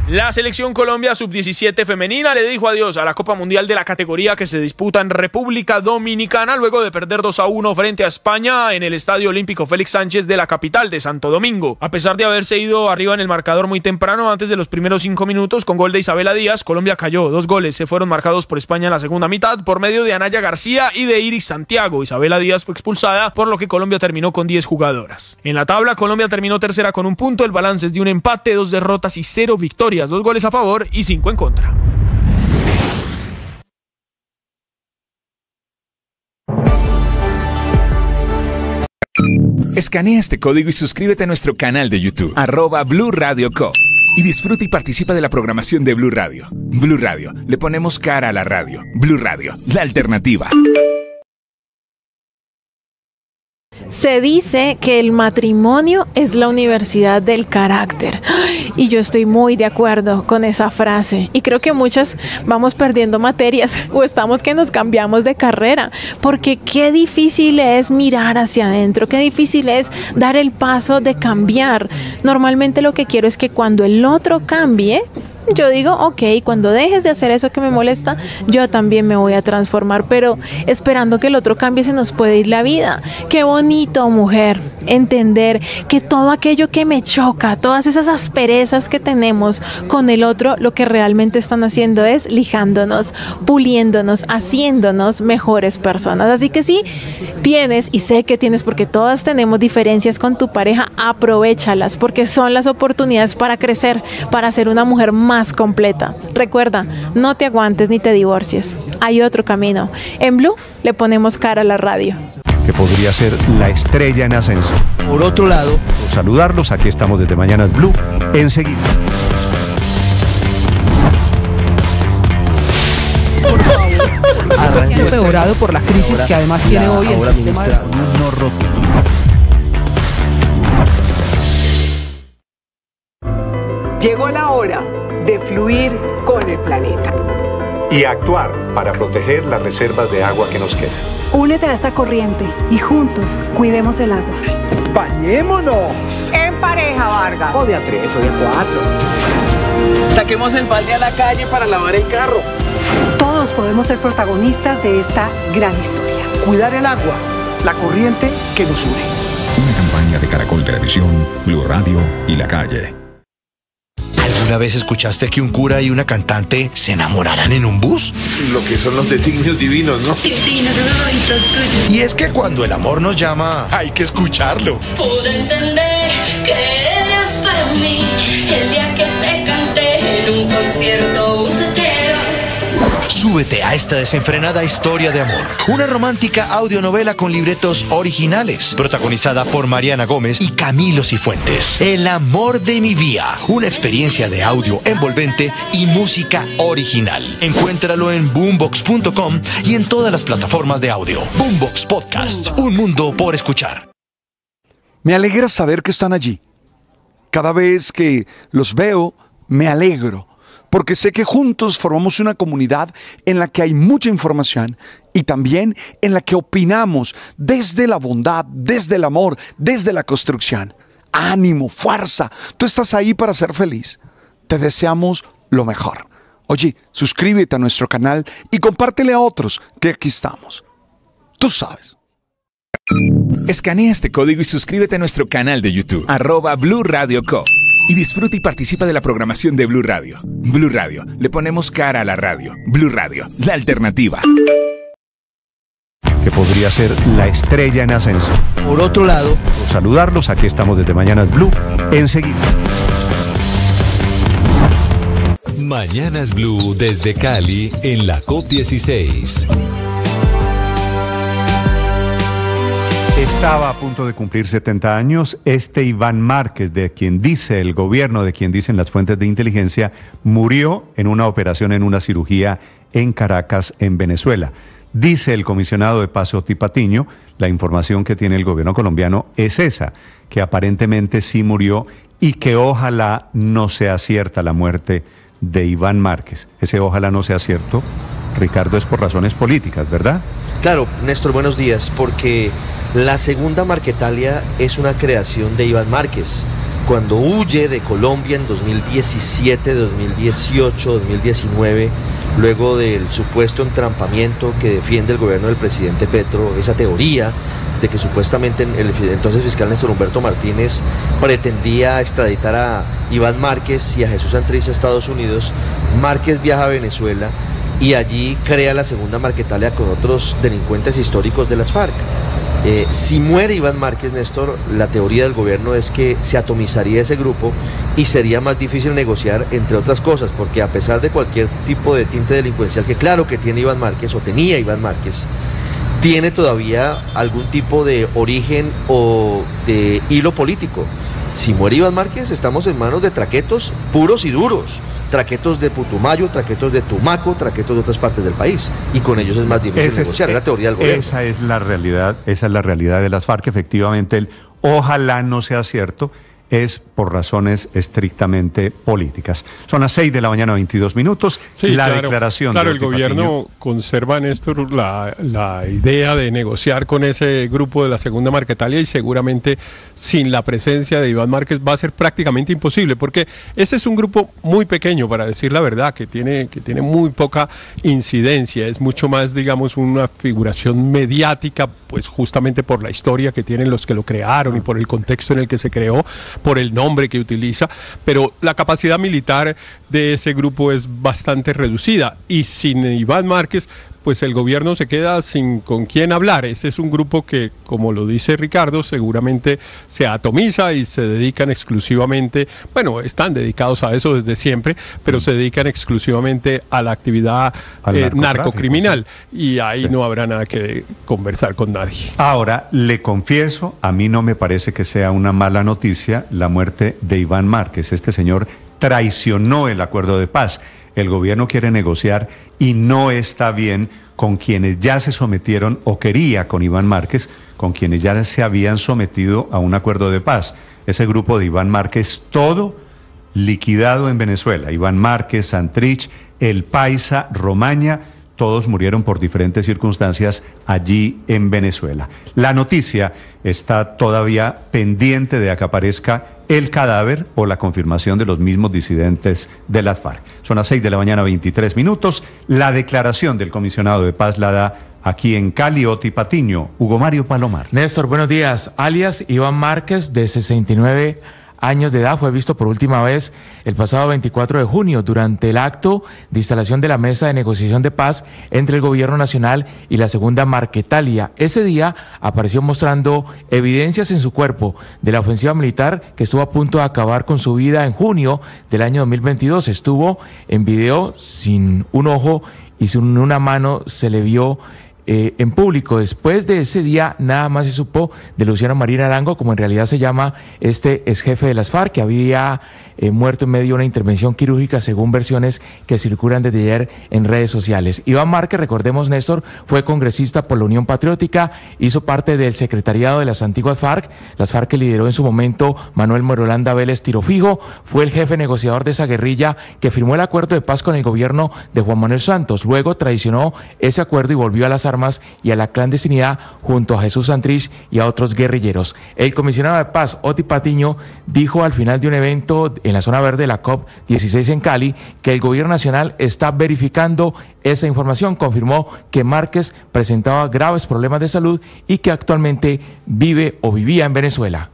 La selección Colombia sub-17 femenina le dijo adiós a la Copa Mundial de la categoría que se disputa en República Dominicana luego de perder 2-1 frente a España en el Estadio Olímpico Félix Sánchez de la capital de Santo Domingo. A pesar de haberse ido arriba en el marcador muy temprano, antes de los primeros 5 minutos, con gol de Isabela Díaz, Colombia cayó. 2 goles se fueron marcados por España en la segunda mitad por medio de Anaya García y de Iris Santiago. Isabela Díaz fue expulsada, por lo que Colombia terminó con 10 jugadoras. En la tabla, Colombia terminó tercera con 1 punto, el balance es de un empate, 2 derrotas y 0 victorias. 2 goles a favor y 5 en contra. Escanea este código y suscríbete a nuestro canal de YouTube, @Blue Radio Co. Y disfruta y participa de la programación de Blue Radio. Blue Radio, le ponemos cara a la radio. Blue Radio, la alternativa. Se dice que el matrimonio es la universidad del carácter y yo estoy muy de acuerdo con esa frase y creo que muchas vamos perdiendo materias o estamos que nos cambiamos de carrera porque qué difícil es mirar hacia adentro, qué difícil es dar el paso de cambiar. Normalmente lo que quiero es que cuando el otro cambie, yo digo, ok, cuando dejes de hacer eso que me molesta, yo también me voy a transformar, pero esperando que el otro cambie se nos puede ir la vida. Qué bonito, mujer, entender que todo aquello que me choca, todas esas asperezas que tenemos con el otro, lo que realmente están haciendo es lijándonos, puliéndonos, haciéndonos mejores personas. Así que sí, tienes, y sé que tienes, porque todas tenemos diferencias con tu pareja, aprovéchalas, porque son las oportunidades para crecer, para ser una mujer más completa. Recuerda, no te aguantes ni te divorcies. Hay otro camino. En Blue le ponemos cara a la radio. Que podría ser la estrella en ascenso. Por otro lado, por saludarlos, aquí estamos desde Mañanas Blue, enseguida. Empeorado por la crisis que además tiene hoy el sistema de... Llegó la hora de fluir con el planeta. Y actuar para proteger las reservas de agua que nos quedan. Únete a esta corriente y juntos cuidemos el agua. ¡Bañémonos! En pareja, Vargas. O de a 3 o de a 4. Saquemos el balde a la calle para lavar el carro. Todos podemos ser protagonistas de esta gran historia. Cuidar el agua, la corriente que nos une. Una campaña de Caracol Televisión, Blue Radio y La Calle. ¿Alguna vez escuchaste que un cura y una cantante se enamoraran en un bus? Lo que son los designios divinos, ¿no? Divinos, esos ojitos tuyos. Y es que cuando el amor nos llama, hay que escucharlo. Pude entender que eras para mí el día que te canté en un concierto bucetero. Súbete a esta desenfrenada historia de amor. Una romántica audionovela con libretos originales, protagonizada por Mariana Gómez y Camilo Cifuentes. El amor de mi vida. Una experiencia de audio envolvente y música original. Encuéntralo en boombox.com y en todas las plataformas de audio. Boombox Podcast. Un mundo por escuchar. Me alegra saber que están allí. Cada vez que los veo, me alegro. Porque sé que juntos formamos una comunidad en la que hay mucha información y también en la que opinamos desde la bondad, desde el amor, desde la construcción. Ánimo, fuerza, tú estás ahí para ser feliz. Te deseamos lo mejor. Oye, suscríbete a nuestro canal y compártele a otros que aquí estamos. Tú sabes. Escanea este código y suscríbete a nuestro canal de YouTube, @Blue Radio Co. Y disfruta y participa de la programación de Blue Radio. Blue Radio, le ponemos cara a la radio. Blue Radio, la alternativa. Que podría ser la estrella en ascenso. Por otro lado, por saludarlos, aquí estamos desde Mañanas Blue, enseguida. Mañanas Blue desde Cali en la COP16. Estaba a punto de cumplir 70 años. Iván Márquez, de quien dice el gobierno, de quien dicen las fuentes de inteligencia, murió en una operación, en una cirugía en Caracas, en Venezuela. Dice el comisionado de paz Oti Patiño, la información que tiene el gobierno colombiano es esa, que aparentemente sí murió y que ojalá no sea cierta la muerte de Iván Márquez. Ese ojalá no sea cierto, Ricardo, es por razones políticas, ¿verdad? Claro, Néstor, buenos días, porque la segunda Marquetalia es una creación de Iván Márquez. Cuando huye de Colombia en 2017, 2018, 2019, luego del supuesto entrampamiento que defiende el gobierno del presidente Petro, esa teoría de que supuestamente el entonces fiscal Néstor Humberto Martínez pretendía extraditar a Iván Márquez y a Jesús Santrich a Estados Unidos, Márquez viaja a Venezuela y allí crea la segunda Marquetalia con otros delincuentes históricos de las FARC. Si muere Iván Márquez, Néstor, la teoría del gobierno es que se atomizaría ese grupo y sería más difícil negociar, entre otras cosas, porque a pesar de cualquier tipo de tinte delincuencial que claro que tiene Iván Márquez o tenía Iván Márquez, tiene todavía algún tipo de origen o de hilo político. Si muere Iván Márquez, estamos en manos de traquetos puros y duros. Traquetos de Putumayo, traquetos de Tumaco, traquetos de otras partes del país. Y con ellos es más difícil negociar, es la teoría del gobierno. Esa es la realidad de las FARC. Efectivamente, ojalá no sea cierto, es por razones estrictamente políticas. Son las 6 de la mañana, 22 minutos. Sí, la claro, declaración claro, de el gobierno Patiño. conserva, Néstor, la idea de negociar con ese grupo de la segunda Marquetalia, y seguramente sin la presencia de Iván Márquez va a ser prácticamente imposible, porque ese es un grupo muy pequeño, para decir la verdad, que tiene muy poca incidencia, es mucho más, digamos, una figuración mediática, pues justamente por la historia que tienen los que lo crearon y por el contexto en el que se creó, por el nombre que utiliza, pero la capacidad militar de ese grupo es bastante reducida, y sin Iván Márquez pues el gobierno se queda sin con quién hablar. Ese es un grupo que, como lo dice Ricardo, seguramente se atomiza y se dedican exclusivamente, bueno, están dedicados a eso desde siempre, pero se dedican exclusivamente a la actividad narcocriminal, y ahí no habrá nada que conversar con nadie. Ahora, le confieso, a mí no me parece que sea una mala noticia la muerte de Iván Márquez. Este señor traicionó el acuerdo de paz. El gobierno quiere negociar y no está bien con quienes ya se sometieron, o quería con Iván Márquez, con quienes ya se habían sometido a un acuerdo de paz. Ese grupo de Iván Márquez, todo liquidado en Venezuela. Iván Márquez, Santrich, El Paisa, Romaña, todos murieron por diferentes circunstancias allí en Venezuela. La noticia está todavía pendiente de que aparezca el cadáver o la confirmación de los mismos disidentes de las FARC. Son las 6:23 a.m. La declaración del comisionado de paz la da aquí en Cali, Oti Patiño. Hugo Mario Palomar. Néstor, buenos días. Alias Iván Márquez, de 69 años de edad, fue visto por última vez el pasado 24 de junio durante el acto de instalación de la mesa de negociación de paz entre el gobierno nacional y la segunda Marquetalia. Ese día apareció mostrando evidencias en su cuerpo de la ofensiva militar que estuvo a punto de acabar con su vida en junio del año 2022. Estuvo en video sin un ojo y sin una mano, se le vio en público. Después de ese día nada más se supo de Luciano Marín Arango, como en realidad se llama este ex jefe de las FARC, que había muerto en medio de una intervención quirúrgica, según versiones que circulan desde ayer en redes sociales. Iván Márquez, recordemos, Néstor, fue congresista por la Unión Patriótica, hizo parte del secretariado de las antiguas FARC, las FARC que lideró en su momento Manuel Morolanda Vélez Tirofijo, fue el jefe negociador de esa guerrilla que firmó el acuerdo de paz con el gobierno de Juan Manuel Santos. Luego traicionó ese acuerdo y volvió a las armas y a la clandestinidad junto a Jesús Santrich y a otros guerrilleros. El comisionado de paz, Oti Patiño, dijo al final de un evento en la zona verde de la COP16 en Cali que el gobierno nacional está verificando esa información. Confirmó que Márquez presentaba graves problemas de salud y que actualmente vive o vivía en Venezuela.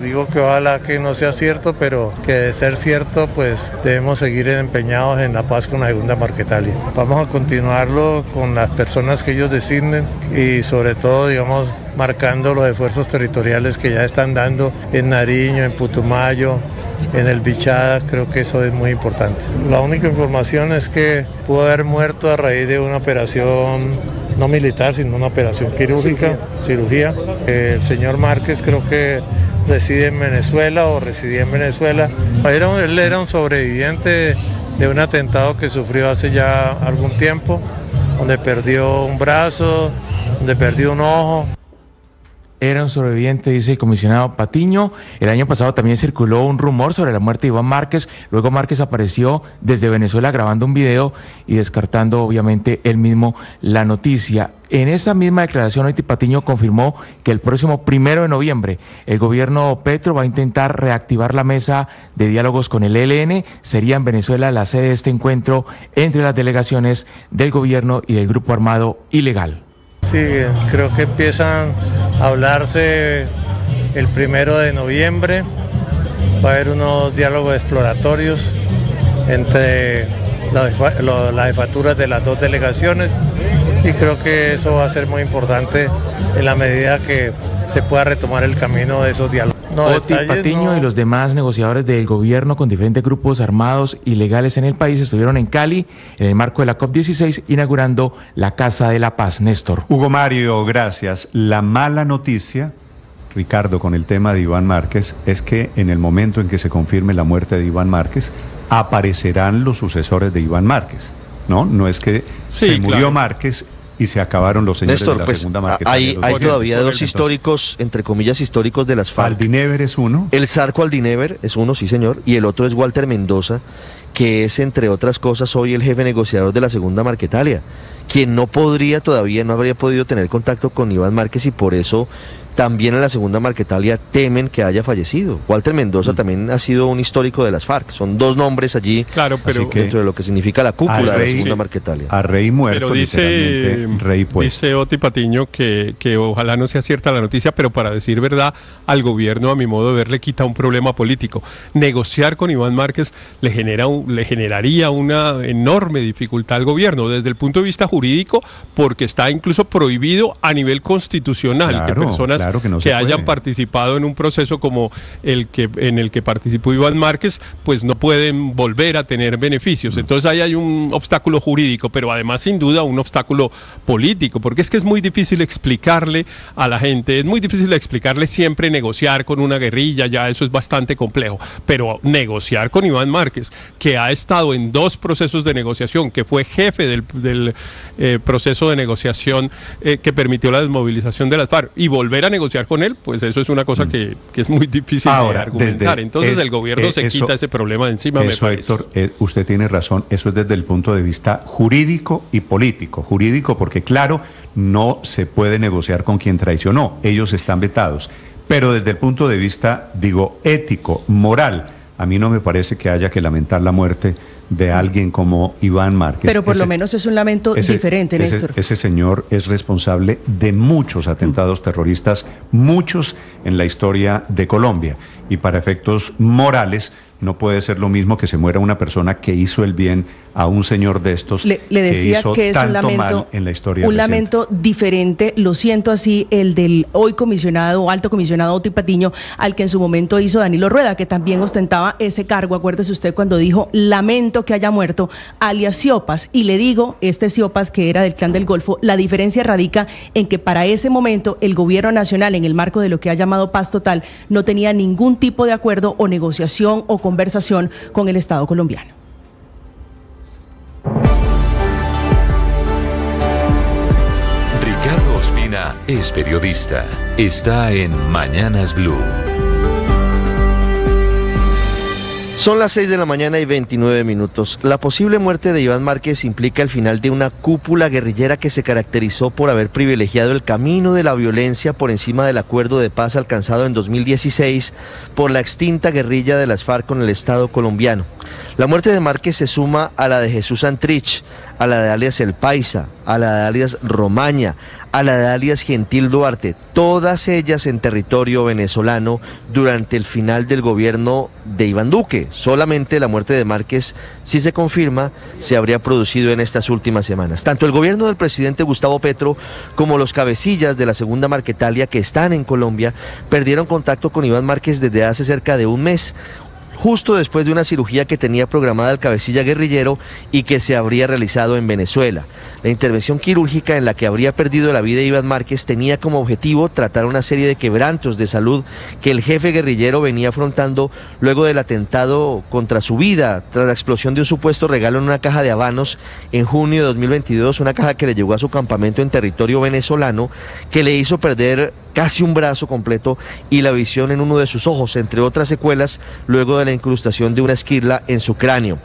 Digo que ojalá que no sea cierto, pero que de ser cierto, pues debemos seguir empeñados en la paz con la segunda Marquetalia. Vamos a continuarlo con las personas que ellos designen y sobre todo, digamos, marcando los esfuerzos territoriales que ya están dando en Nariño, en Putumayo, en el Bichada. Creo que eso es muy importante. La única información es que pudo haber muerto a raíz de una operación no militar, sino una operación quirúrgica, cirugía. El señor Márquez creo que reside en Venezuela o residía en Venezuela. Él era un sobreviviente de un atentado que sufrió hace ya algún tiempo, donde perdió un brazo, donde perdió un ojo. Era un sobreviviente, dice el comisionado Patiño. El año pasado también circuló un rumor sobre la muerte de Iván Márquez. Luego Márquez apareció desde Venezuela grabando un video y descartando obviamente él mismo la noticia. En esa misma declaración, Oti Patiño confirmó que el próximo 1 de noviembre el gobierno Petro va a intentar reactivar la mesa de diálogos con el ELN. Sería en Venezuela la sede de este encuentro entre las delegaciones del gobierno y del grupo armado ilegal. Sí, creo que empiezan a hablarse el 1 de noviembre. Va a haber unos diálogos exploratorios entre las jefaturas de las dos delegaciones y creo que eso va a ser muy importante en la medida que se pueda retomar el camino de esos diálogos. Oti Patiño y los demás negociadores del gobierno con diferentes grupos armados ilegales en el país estuvieron en Cali en el marco de la COP16 inaugurando la Casa de la Paz. Néstor. Hugo Mario, gracias. La mala noticia, Ricardo, con el tema de Iván Márquez, es que en el momento en que se confirme la muerte de Iván Márquez, aparecerán los sucesores de Iván Márquez. No es que se murió Márquez y se acabaron los señores Néstor, de la pues, segunda Marquetalia. Hay todavía dos históricos, entre comillas, históricos de las FARC. Aldinever es uno. El Zarco Aldinever es uno, sí señor, y el otro es Walter Mendoza, que es, entre otras cosas, hoy el jefe negociador de la segunda Marquetalia, quien no habría podido tener contacto con Iván Márquez, y por eso también en la segunda Marquetalia temen que haya fallecido. Walter Mendoza también ha sido un histórico de las FARC. Son dos nombres allí, claro, pero dentro de lo que significa la cúpula de la segunda Marquetalia. A rey muerto, pero dice rey puesto. Dice Oti Patiño que ojalá no sea cierta la noticia, pero para decir verdad, al gobierno, a mi modo de ver, le quita un problema político. Negociar con Iván Márquez le generaría una enorme dificultad al gobierno desde el punto de vista jurídico, porque está incluso prohibido a nivel constitucional, claro, que personas que hayan participado en un proceso como en el que participó Iván Márquez, pues no pueden volver a tener beneficios. Entonces ahí hay un obstáculo jurídico, pero además sin duda un obstáculo político, porque es que es muy difícil explicarle a la gente, es muy difícil explicarle siempre negociar con una guerrilla, ya eso es bastante complejo, pero negociar con Iván Márquez, que ha estado en 2 procesos de negociación, que fue jefe del proceso de negociación que permitió la desmovilización de las FARC, y volver a negociar con él, pues eso es una cosa que es muy difícil de argumentar. Entonces el gobierno se quita ese problema de encima, me parece. Héctor, usted tiene razón, eso es desde el punto de vista jurídico y político. Jurídico porque, claro, no se puede negociar con quien traicionó, ellos están vetados. Pero desde el punto de vista, digo, ético, moral, a mí no me parece que haya que lamentar la muerte de alguien como Iván Márquez. Pero por lo menos es un lamento diferente, Néstor. Ese señor es responsable de muchos atentados terroristas, muchos en la historia de Colombia. Y para efectos morales, no puede ser lo mismo que se muera una persona que hizo el bien a un señor de estos le decía que hizo que es tanto un lamento, mal en la historia un reciente. lamento diferente, lo siento así, el del hoy comisionado, alto comisionado Oti Patiño, al que en su momento hizo Danilo Rueda, que también ostentaba ese cargo. Acuérdese usted cuando dijo, lamento que haya muerto alias Siopas, y le digo, este Siopas que era del Clan del Golfo, la diferencia radica en que para ese momento el gobierno nacional, en el marco de lo que ha llamado paz total, no tenía ningún tipo de acuerdo o negociación o conversación con el Estado colombiano. Ricardo Ospina es periodista. Está en Mañanas Blue. Son las 6 de la mañana y 29 minutos. La posible muerte de Iván Márquez implica el final de una cúpula guerrillera que se caracterizó por haber privilegiado el camino de la violencia por encima del acuerdo de paz alcanzado en 2016 por la extinta guerrilla de las FARC con el Estado colombiano. La muerte de Márquez se suma a la de Jesús Santrich, a la de alias El Paisa, a la de alias Romaña, a la de alias Gentil Duarte, todas ellas en territorio venezolano durante el final del gobierno de Iván Duque. Solamente la muerte de Márquez, si se confirma, se habría producido en estas últimas semanas. Tanto el gobierno del presidente Gustavo Petro como los cabecillas de la segunda Marquetalia que están en Colombia perdieron contacto con Iván Márquez desde hace cerca de un mes, justo después de una cirugía que tenía programada el cabecilla guerrillero y que se habría realizado en Venezuela. La intervención quirúrgica en la que habría perdido la vida Iván Márquez tenía como objetivo tratar una serie de quebrantos de salud que el jefe guerrillero venía afrontando luego del atentado contra su vida, tras la explosión de un supuesto regalo en una caja de habanos en junio de 2022, una caja que le llegó a su campamento en territorio venezolano, que le hizo perder casi un brazo completo y la visión en uno de sus ojos, entre otras secuelas, luego de la incrustación de una esquirla en su cráneo.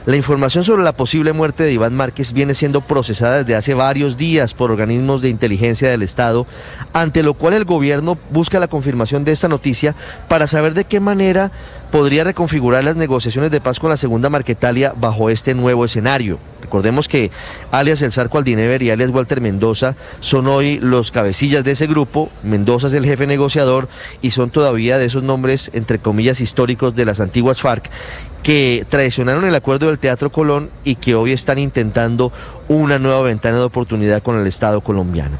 La información sobre la posible muerte de Iván Márquez viene siendo procesada desde hace varios días por organismos de inteligencia del Estado, ante lo cual el gobierno busca la confirmación de esta noticia para saber de qué manera podría reconfigurar las negociaciones de paz con la segunda Marquetalia bajo este nuevo escenario. Recordemos que alias El Zarco Aldinever y alias Walter Mendoza son hoy los cabecillas de ese grupo. Mendoza es el jefe negociador y son todavía de esos nombres, entre comillas, históricos de las antiguas FARC, que traicionaron el acuerdo del Teatro Colón y que hoy están intentando una nueva ventana de oportunidad con el Estado colombiano.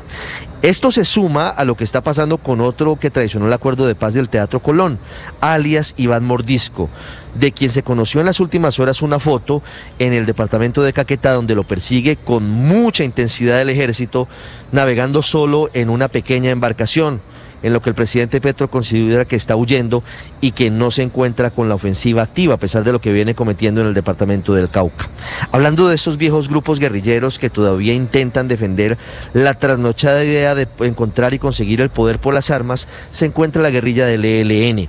Esto se suma a lo que está pasando con otro que traicionó el acuerdo de paz del Teatro Colón, alias Iván Mordisco, de quien se conoció en las últimas horas una foto en el departamento de Caquetá, donde lo persigue con mucha intensidad el ejército, navegando solo en una pequeña embarcación, en lo que el presidente Petro considera que está huyendo y que no se encuentra con la ofensiva activa, a pesar de lo que viene cometiendo en el departamento del Cauca. Hablando de esos viejos grupos guerrilleros que todavía intentan defender la trasnochada idea de encontrar y conseguir el poder por las armas, se encuentra la guerrilla del ELN,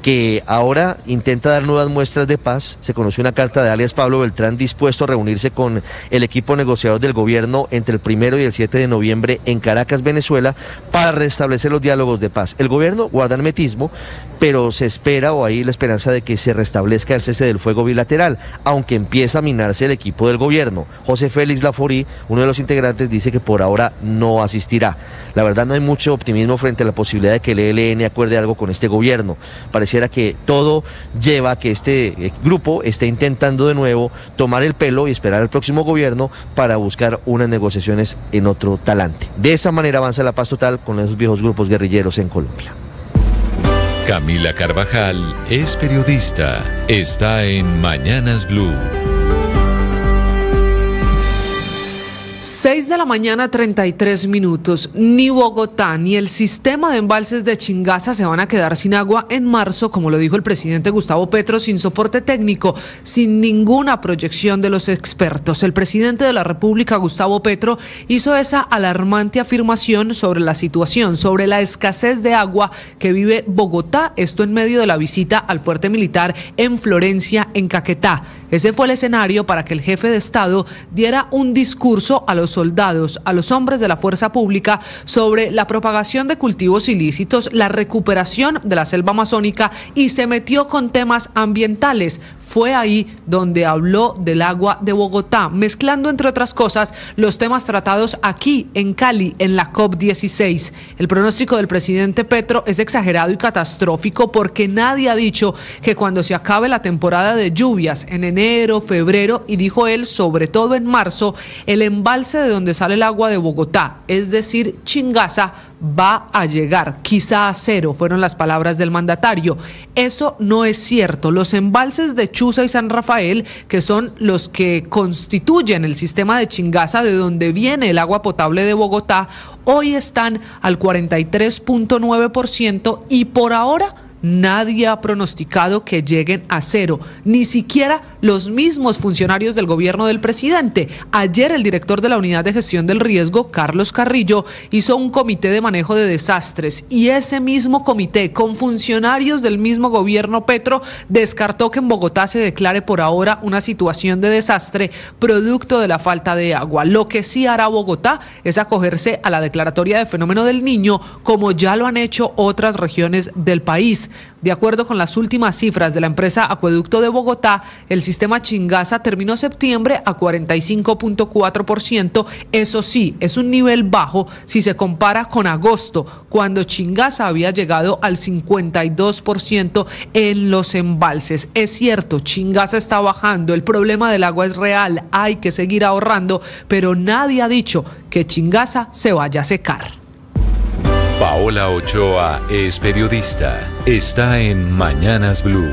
que ahora intenta dar nuevas muestras de paz. Se conoció una carta de alias Pablo Beltrán dispuesto a reunirse con el equipo negociador del gobierno entre el 1 y el 7 de noviembre en Caracas, Venezuela, para restablecer los diálogos de paz. El gobierno guarda hermetismo, pero se espera, o hay la esperanza de que se restablezca el cese del fuego bilateral, aunque empieza a minarse el equipo del gobierno. José Félix Laforí, uno de los integrantes, dice que por ahora no asistirá. La verdad, no hay mucho optimismo frente a la posibilidad de que el ELN acuerde algo con este gobierno. Pareciera que todo lleva a que este grupo esté intentando de nuevo tomar el pelo y esperar al próximo gobierno para buscar unas negociaciones en otro talante. De esa manera avanza la paz total con esos viejos grupos guerrilleros en Colombia. Camila Carvajal es periodista. Está en Mañanas Blue. 6 de la mañana, 33 minutos. Ni Bogotá ni el sistema de embalses de Chingaza se van a quedar sin agua en marzo, como lo dijo el presidente Gustavo Petro, sin soporte técnico, sin ninguna proyección de los expertos. El presidente de la República, Gustavo Petro, hizo esa alarmante afirmación sobre la situación, sobre la escasez de agua que vive Bogotá, esto en medio de la visita al fuerte militar en Florencia, en Caquetá. Ese fue el escenario para que el jefe de Estado diera un discurso a los soldados, a los hombres de la fuerza pública sobre la propagación de cultivos ilícitos, la recuperación de la selva amazónica y se metió con temas ambientales. Fue ahí donde habló del agua de Bogotá, mezclando entre otras cosas los temas tratados aquí en Cali en la COP16. El pronóstico del presidente Petro es exagerado y catastrófico porque nadie ha dicho que cuando se acabe la temporada de lluvias en enero, febrero y dijo él sobre todo en marzo, el embalse de donde sale el agua de Bogotá, es decir, Chingaza, va a llegar, quizá a cero, fueron las palabras del mandatario. Eso no es cierto. Los embalses de Chuza y San Rafael, que son los que constituyen el sistema de Chingaza, de donde viene el agua potable de Bogotá, hoy están al 43.9% y por ahora nadie ha pronosticado que lleguen a cero, ni siquiera los mismos funcionarios del gobierno del presidente. Ayer el director de la Unidad de Gestión del Riesgo, Carlos Carrillo, hizo un comité de manejo de desastres y ese mismo comité, con funcionarios del mismo gobierno Petro, descartó que en Bogotá se declare por ahora una situación de desastre producto de la falta de agua. Lo que sí hará Bogotá es acogerse a la declaratoria de fenómeno del Niño, como ya lo han hecho otras regiones del país. De acuerdo con las últimas cifras de la empresa Acueducto de Bogotá, el sistema Chingaza terminó septiembre a 45.4%. Eso sí, es un nivel bajo si se compara con agosto, cuando Chingaza había llegado al 52% en los embalses. Es cierto, Chingaza está bajando, el problema del agua es real, hay que seguir ahorrando, pero nadie ha dicho que Chingaza se vaya a secar. Paola Ochoa es periodista. Está en Mañanas Blue.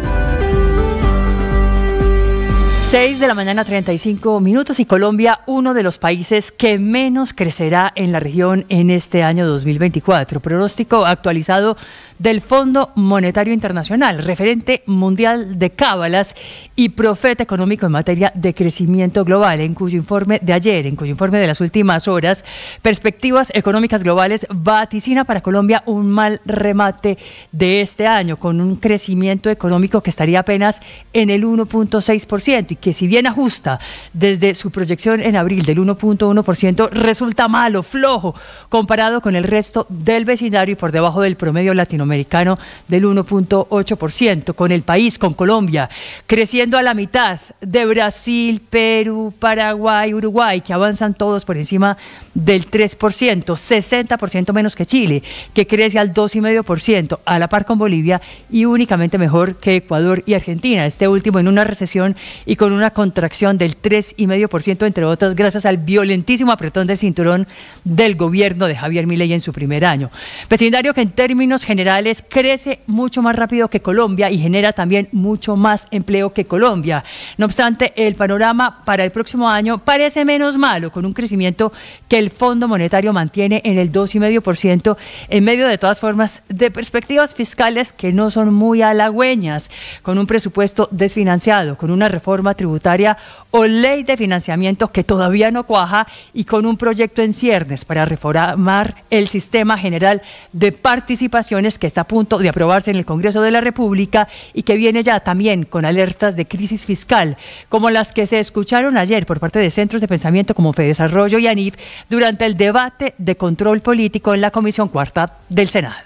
6 de la mañana, 35 minutos, y Colombia, uno de los países que menos crecerá en la región en este año 2024. Pronóstico actualizado del Fondo Monetario Internacional, referente mundial de cábalas y profeta económico en materia de crecimiento global, en cuyo informe de ayer, en cuyo informe de las últimas horas, Perspectivas Económicas Globales vaticina para Colombia un mal remate de este año, con un crecimiento económico que estaría apenas en el 1.6% y que, si bien ajusta desde su proyección en abril del 1.1%, resulta malo, flojo, comparado con el resto del vecindario y por debajo del promedio latinoamericano del 1.8%, con el país, con Colombia, creciendo a la mitad de Brasil, Perú, Paraguay, Uruguay, que avanzan todos por encima del 3%, 60% menos que Chile, que crece al 2,5%, a la par con Bolivia y únicamente mejor que Ecuador y Argentina, este último en una recesión y con una contracción del 3,5%, entre otras, gracias al violentísimo apretón del cinturón del gobierno de Javier Milei en su primer año. Vecindario que en términos generales crece mucho más rápido que Colombia y genera también mucho más empleo que Colombia. No obstante, el panorama para el próximo año parece menos malo, con un crecimiento que el Fondo Monetario mantiene en el 2,5%, en medio de todas formas de perspectivas fiscales que no son muy halagüeñas, con un presupuesto desfinanciado, con una reforma tributaria o ley de financiamiento que todavía no cuaja y con un proyecto en ciernes para reformar el sistema general de participaciones que está a punto de aprobarse en el Congreso de la República y que viene ya también con alertas de crisis fiscal, como las que se escucharon ayer por parte de centros de pensamiento como Fedesarrollo y ANIF durante el debate de control político en la Comisión Cuarta del Senado.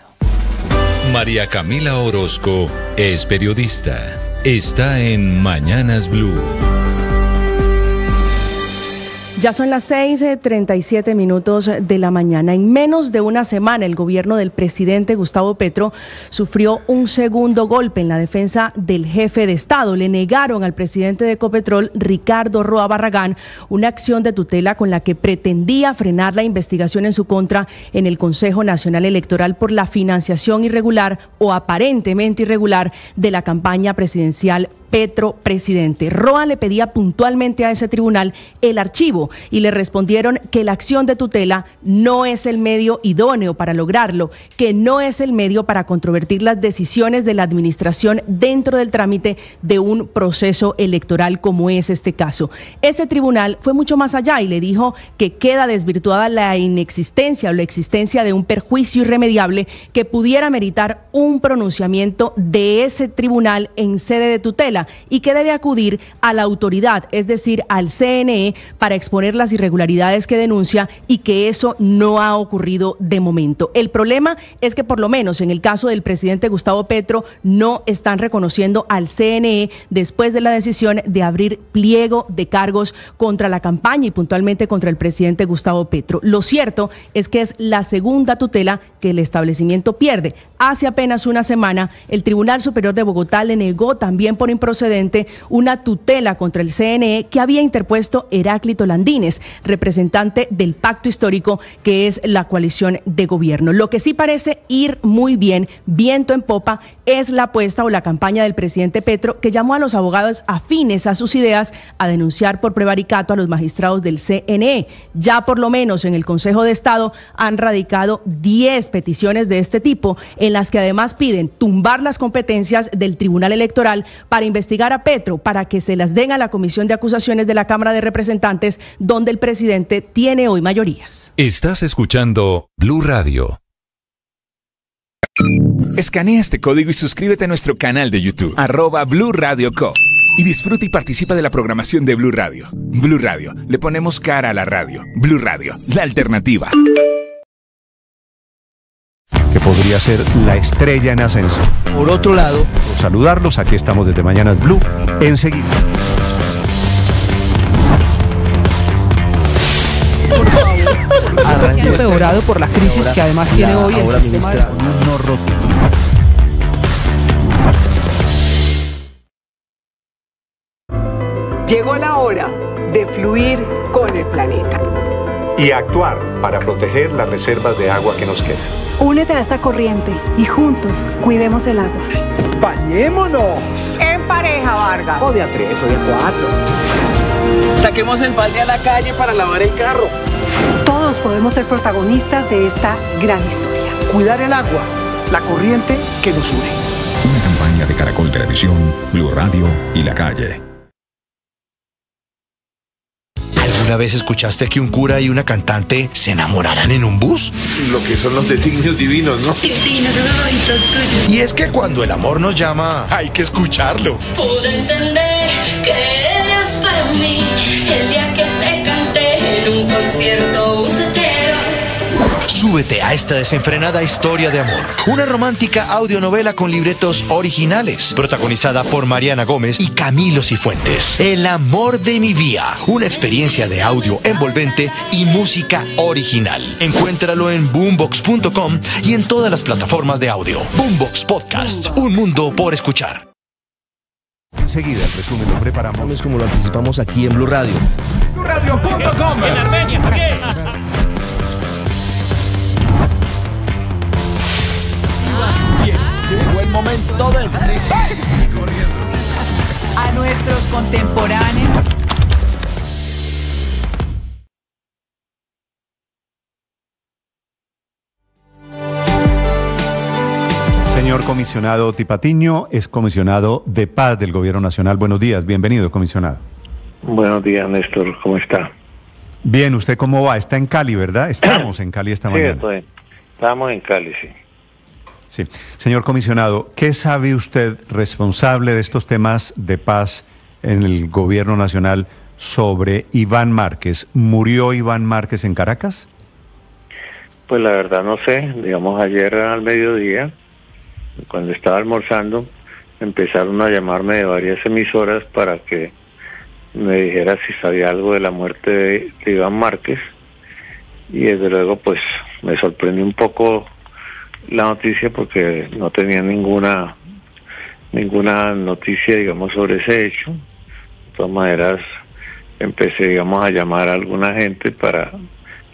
María Camila Orozco es periodista. Está en Mañanas Blue. Ya son las 6:37 de la mañana. En menos de una semana, el gobierno del presidente Gustavo Petro sufrió un segundo golpe en la defensa del jefe de Estado. Le negaron al presidente de Ecopetrol, Ricardo Roa Barragán, una acción de tutela con la que pretendía frenar la investigación en su contra en el Consejo Nacional Electoral por la financiación irregular o aparentemente irregular de la campaña presidencial Petro Presidente. Roa le pedía puntualmente a ese tribunal el archivo y le respondieron que la acción de tutela no es el medio idóneo para lograrlo, que no es el medio para controvertir las decisiones de la administración dentro del trámite de un proceso electoral como es este caso. Ese tribunal fue mucho más allá y le dijo que queda desvirtuada la inexistencia o la existencia de un perjuicio irremediable que pudiera meritar un pronunciamiento de ese tribunal en sede de tutela y que debe acudir a la autoridad, es decir, al CNE, para exponer las irregularidades que denuncia y que eso no ha ocurrido de momento. El problema es que por lo menos en el caso del presidente Gustavo Petro no están reconociendo al CNE después de la decisión de abrir pliego de cargos contra la campaña y puntualmente contra el presidente Gustavo Petro. Lo cierto es que es la segunda tutela que el establecimiento pierde. Hace apenas una semana, el Tribunal Superior de Bogotá le negó también por improcedente una tutela contra el CNE que había interpuesto Heráclito Landines, representante del pacto histórico que es la coalición de gobierno. Lo que sí parece ir muy bien, viento en popa, es la apuesta o la campaña del presidente Petro, que llamó a los abogados afines a sus ideas a denunciar por prevaricato a los magistrados del CNE. Ya por lo menos en el Consejo de Estado han radicado 10 peticiones de este tipo, en las que además piden tumbar las competencias del Tribunal Electoral para investigar a Petro, para que se las den a la Comisión de Acusaciones de la Cámara de Representantes, donde el presidente tiene hoy mayorías. Estás escuchando Blue Radio. Escanea este código y suscríbete a nuestro canal de YouTube, @Blue Radio Co. Y disfruta y participa de la programación de Blue Radio. Blue Radio, le ponemos cara a la radio. Blue Radio, la alternativa. Que podría ser la estrella en ascenso. Por otro lado, saludarlos, aquí estamos desde Mañanas Blue, enseguida. Ha empeorado por la crisis que además tiene hoy el sistema de... Llegó la hora de fluir con el planeta. Y actuar para proteger las reservas de agua que nos quedan. Únete a esta corriente y juntos cuidemos el agua. ¡Bañémonos! En pareja, Vargas. O de a 3 o de a 4. Saquemos el balde a la calle para lavar el carro. Todos podemos ser protagonistas de esta gran historia. Cuidar el agua, la corriente que nos une. Una campaña de Caracol Televisión, Blue Radio y La Calle. ¿Alguna vez escuchaste que un cura y una cantante se enamoraran en un bus? Lo que son los designios divinos, ¿no? Y es que cuando el amor nos llama, hay que escucharlo. Pude entender que eras para mí el día que te canté en un concierto bucetero. Súbete a esta desenfrenada historia de amor. Una romántica audionovela con libretos originales, protagonizada por Mariana Gómez y Camilo Cifuentes. El amor de mi vida. Una experiencia de audio envolvente y música original. Encuéntralo en boombox.com y en todas las plataformas de audio. Boombox Podcast. Un mundo por escuchar. Enseguida el resumen lo preparamos. Es como lo anticipamos aquí en Blue Radio. BlueRadio.com. En Armenia, Llegó el momento del a nuestros contemporáneos. Señor comisionado Tipatiño, es comisionado de paz del Gobierno Nacional. Buenos días, bienvenido, comisionado. Buenos días, Néstor, ¿cómo está? Bien, ¿usted cómo va? Está en Cali, ¿verdad? Estamos en Cali esta mañana. Sí, estamos en Cali, sí. Sí. Señor comisionado, ¿qué sabe usted, responsable de estos temas de paz en el gobierno nacional, sobre Iván Márquez? ¿Murió Iván Márquez en Caracas? Pues la verdad no sé. Digamos, ayer al mediodía, cuando estaba almorzando, empezaron a llamarme de varias emisoras para que me dijera si sabía algo de la muerte de Iván Márquez, y desde luego pues me sorprendió un poco la noticia porque no tenía ninguna noticia, digamos, sobre ese hecho. De todas maneras empecé, digamos, a llamar a alguna gente para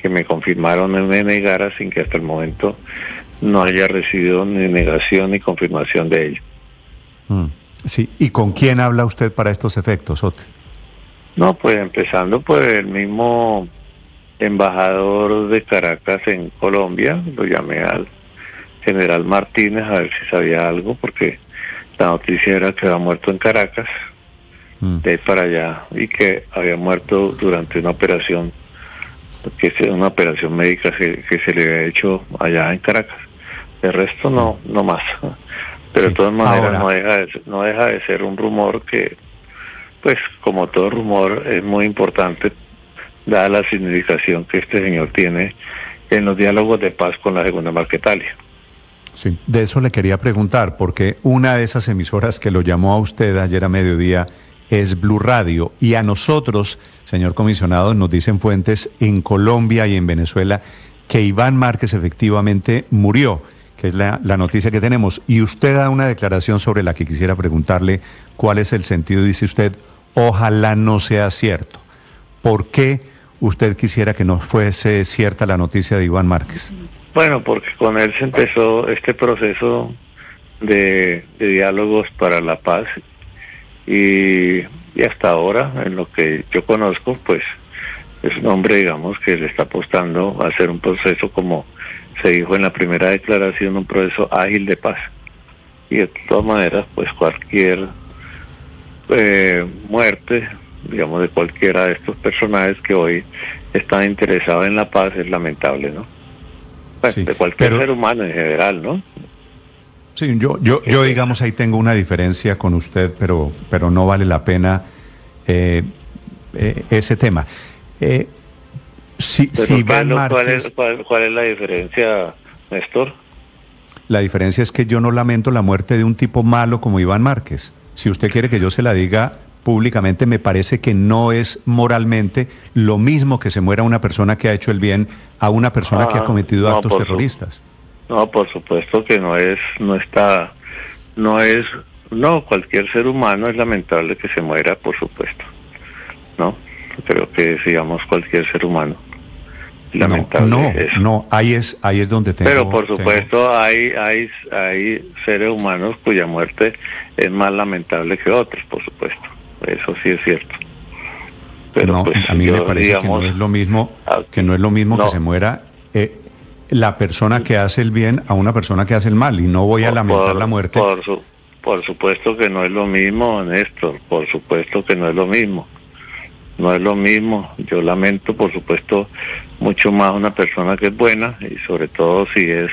que me confirmaron y me negara, sin que hasta el momento no haya recibido ni negación ni confirmación de ello. Sí, ¿y con quién habla usted para estos efectos, Ote? No, pues empezando por el mismo embajador de Caracas en Colombia. Lo llamé al general Martínez a ver si sabía algo, porque la noticia era que había muerto en Caracas, de ahí para allá, y que había muerto durante una operación, que es una operación médica que se le había hecho allá en Caracas. De resto no más. Pero de todas maneras no deja de ser un rumor que, pues como todo rumor, es muy importante, dada la significación que este señor tiene en los diálogos de paz con la Segunda Marquetalia. Sí, de eso le quería preguntar, porque una de esas emisoras que lo llamó a usted ayer a mediodía es Blue Radio, y a nosotros, señor comisionado, nos dicen fuentes en Colombia y en Venezuela que Iván Márquez efectivamente murió, que es la noticia que tenemos, y usted da una declaración sobre la que quisiera preguntarle cuál es el sentido. Dice usted, ojalá no sea cierto. ¿Por qué usted quisiera que no fuese cierta la noticia de Iván Márquez? Bueno, porque con él se empezó este proceso de diálogos para la paz, y hasta ahora, en lo que yo conozco, pues es un hombre, digamos, que le está apostando a hacer un proceso, como se dijo en la primera declaración, un proceso ágil de paz. Y de todas maneras, pues cualquier muerte, digamos, de cualquiera de estos personajes que hoy están interesados en la paz es lamentable, ¿no? Pues, sí, de cualquier ser humano en general, ¿no? Sí, yo digamos, ahí tengo una diferencia con usted, pero no vale la pena ese tema. Si Iván Márquez, ¿cuál es la diferencia, Néstor? La diferencia es que yo no lamento la muerte de un tipo malo como Iván Márquez. Si usted quiere que yo se la diga públicamente, me parece que no es moralmente lo mismo que se muera una persona que ha hecho el bien a una persona que ha cometido actos terroristas. No, por supuesto que cualquier ser humano es lamentable que se muera, por supuesto, ¿no? Creo que digamos cualquier ser humano es lamentable. Ahí es donde tengo. Pero por supuesto hay seres humanos cuya muerte es más lamentable que otros, por supuesto. Eso sí es cierto. Pero no, pues, a mí me parece, digamos, que no es lo mismo, que se muera la persona que hace el bien a una persona que hace el mal, y no voy a lamentar la muerte. Por supuesto que no es lo mismo, Néstor, por supuesto que no es lo mismo. No es lo mismo. Yo lamento, por supuesto, mucho más una persona que es buena, y sobre todo si es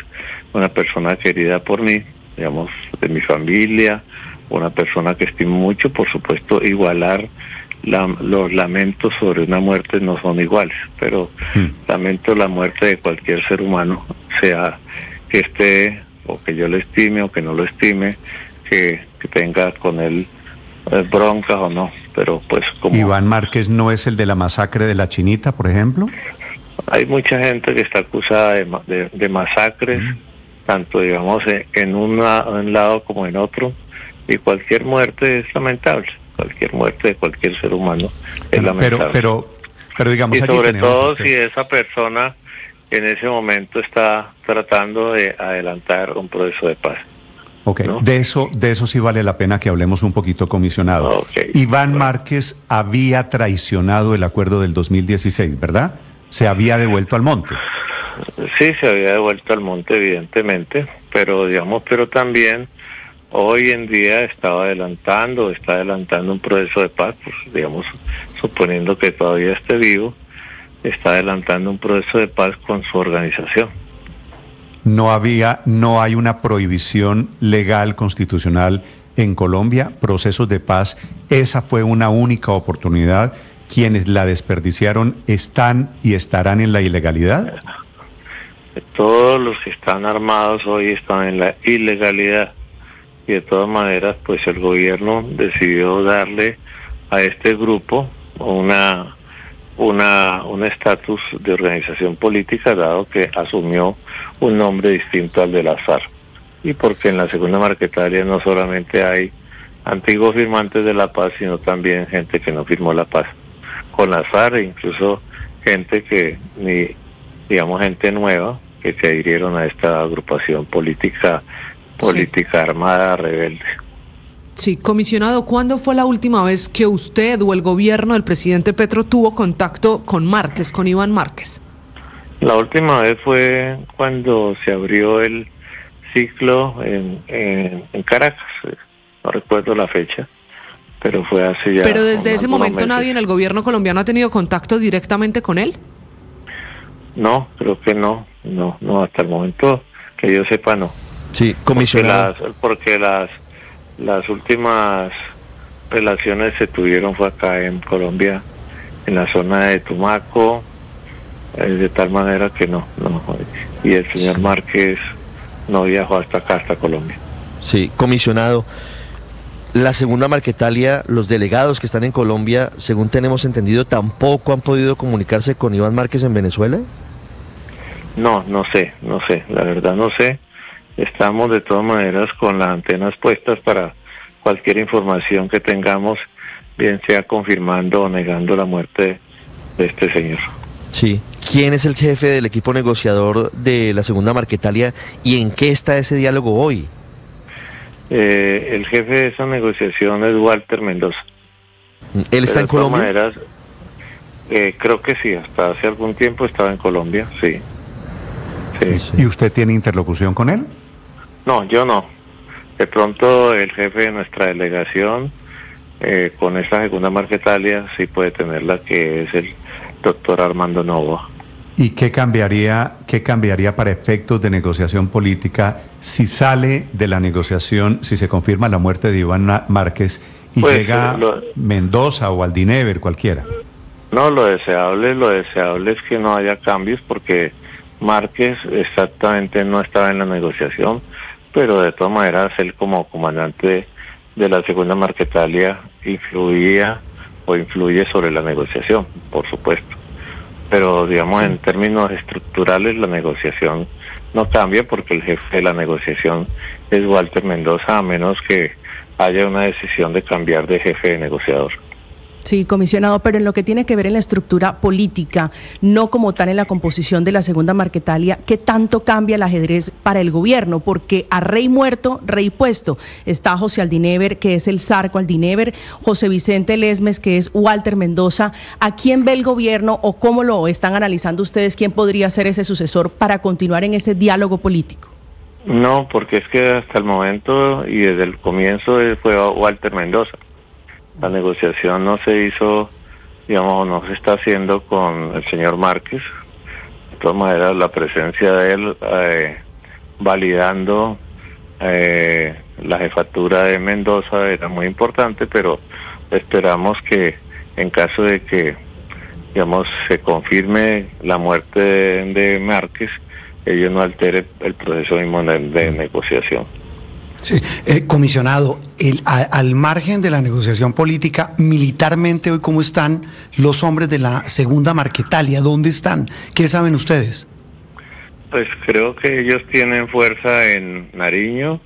una persona querida por mí, digamos, de mi familia, una persona que estimo mucho. Por supuesto, igualar los lamentos sobre una muerte no son iguales, pero lamento la muerte de cualquier ser humano, sea que esté, o que yo lo estime, o que no lo estime, que tenga con él broncas o no. Pero pues como Iván Márquez no es el de la masacre de la Chinita, por ejemplo. Hay mucha gente que está acusada de masacres, tanto, digamos, en un lado como en otro, y cualquier muerte es lamentable. Cualquier muerte de cualquier ser humano es lamentable. Pero digamos, y sobre todo si esa persona en ese momento está tratando de adelantar un proceso de paz. Ok, ¿no? De eso sí vale la pena que hablemos un poquito, comisionado. Okay. Iván Márquez había traicionado el acuerdo del 2016, ¿verdad? Se había devuelto al monte. Sí, se había devuelto al monte, evidentemente, pero también hoy en día está adelantando un proceso de paz, pues, digamos, suponiendo que todavía esté vivo, está adelantando un proceso de paz con su organización. no hay una prohibición legal constitucional en Colombia, procesos de paz, esa fue una única oportunidad. Quienes la desperdiciaron están y estarán en la ilegalidad. Todos los que están armados hoy están en la ilegalidad y de todas maneras pues el gobierno decidió darle a este grupo un estatus de organización política, dado que asumió un nombre distinto al de las FARC, y porque en la segunda Marquetalia no solamente hay antiguos firmantes de la paz, sino también gente que no firmó la paz con las FARC, e incluso gente gente nueva que se adhirieron a esta agrupación política armada rebelde. Sí, comisionado, ¿cuándo fue la última vez que usted o el gobierno del presidente Petro tuvo contacto con Márquez, con Iván Márquez? La última vez fue cuando se abrió el ciclo en Caracas, no recuerdo la fecha, pero fue hace ya... ¿Pero desde ese momento nadie en el gobierno colombiano ha tenido contacto directamente con él? No, creo que no, hasta el momento que yo sepa no. Sí, comisionado. Porque las últimas relaciones se tuvieron fue acá en Colombia, en la zona de Tumaco, de tal manera que no, y el señor Márquez no viajó hasta acá, hasta Colombia. Sí, comisionado, la segunda Marquetalia, los delegados que están en Colombia, según tenemos entendido, tampoco han podido comunicarse con Iván Márquez en Venezuela. No sé, la verdad no sé. Estamos de todas maneras con las antenas puestas para cualquier información que tengamos, bien sea confirmando o negando la muerte de este señor. Sí. ¿Quién es el jefe del equipo negociador de la segunda Marquetalia y en qué está ese diálogo hoy? El jefe de esa negociación es Walter Mendoza. ¿Él está en Colombia? De todas maneras, creo que sí, hasta hace algún tiempo estaba en Colombia, sí. ¿Y usted tiene interlocución con él? No, yo no. De pronto el jefe de nuestra delegación con esta segunda Marquetalia sí puede tenerla, que es el doctor Armando Novoa. ¿Y qué cambiaría para efectos de negociación política si sale de la negociación, si se confirma la muerte de Iván Márquez y llega Mendoza o Aldinever, cualquiera? No, lo deseable es que no haya cambios, porque Márquez exactamente no estaba en la negociación, pero de todas maneras él como comandante de la segunda Marquetalia influye sobre la negociación, por supuesto. Pero digamos, en términos estructurales la negociación no cambia, porque el jefe de la negociación es Walter Mendoza, a menos que haya una decisión de cambiar de jefe de negociador. Sí, comisionado, pero en lo que tiene que ver en la estructura política, no como tal en la composición de la segunda Marquetalia, ¿qué tanto cambia el ajedrez para el gobierno? Porque a rey muerto, rey puesto. Está José Aldinever, que es el Zarco Aldinever, José Vicente Lesmes, que es Walter Mendoza. ¿A quién ve el gobierno o cómo lo están analizando ustedes? ¿Quién podría ser ese sucesor para continuar en ese diálogo político? No, porque es que hasta el momento y desde el comienzo fue Walter Mendoza. La negociación no se hizo, digamos, no se está haciendo con el señor Márquez. De todas maneras, la presencia de él validando la jefatura de Mendoza era muy importante, pero esperamos que en caso de que, digamos, se confirme la muerte de Márquez, ello no altere el proceso mismo de negociación. Sí, comisionado, al margen de la negociación política, militarmente hoy, ¿cómo están los hombres de la segunda Marquetalia? ¿Dónde están? ¿Qué saben ustedes? Pues creo que ellos tienen fuerza en Nariño,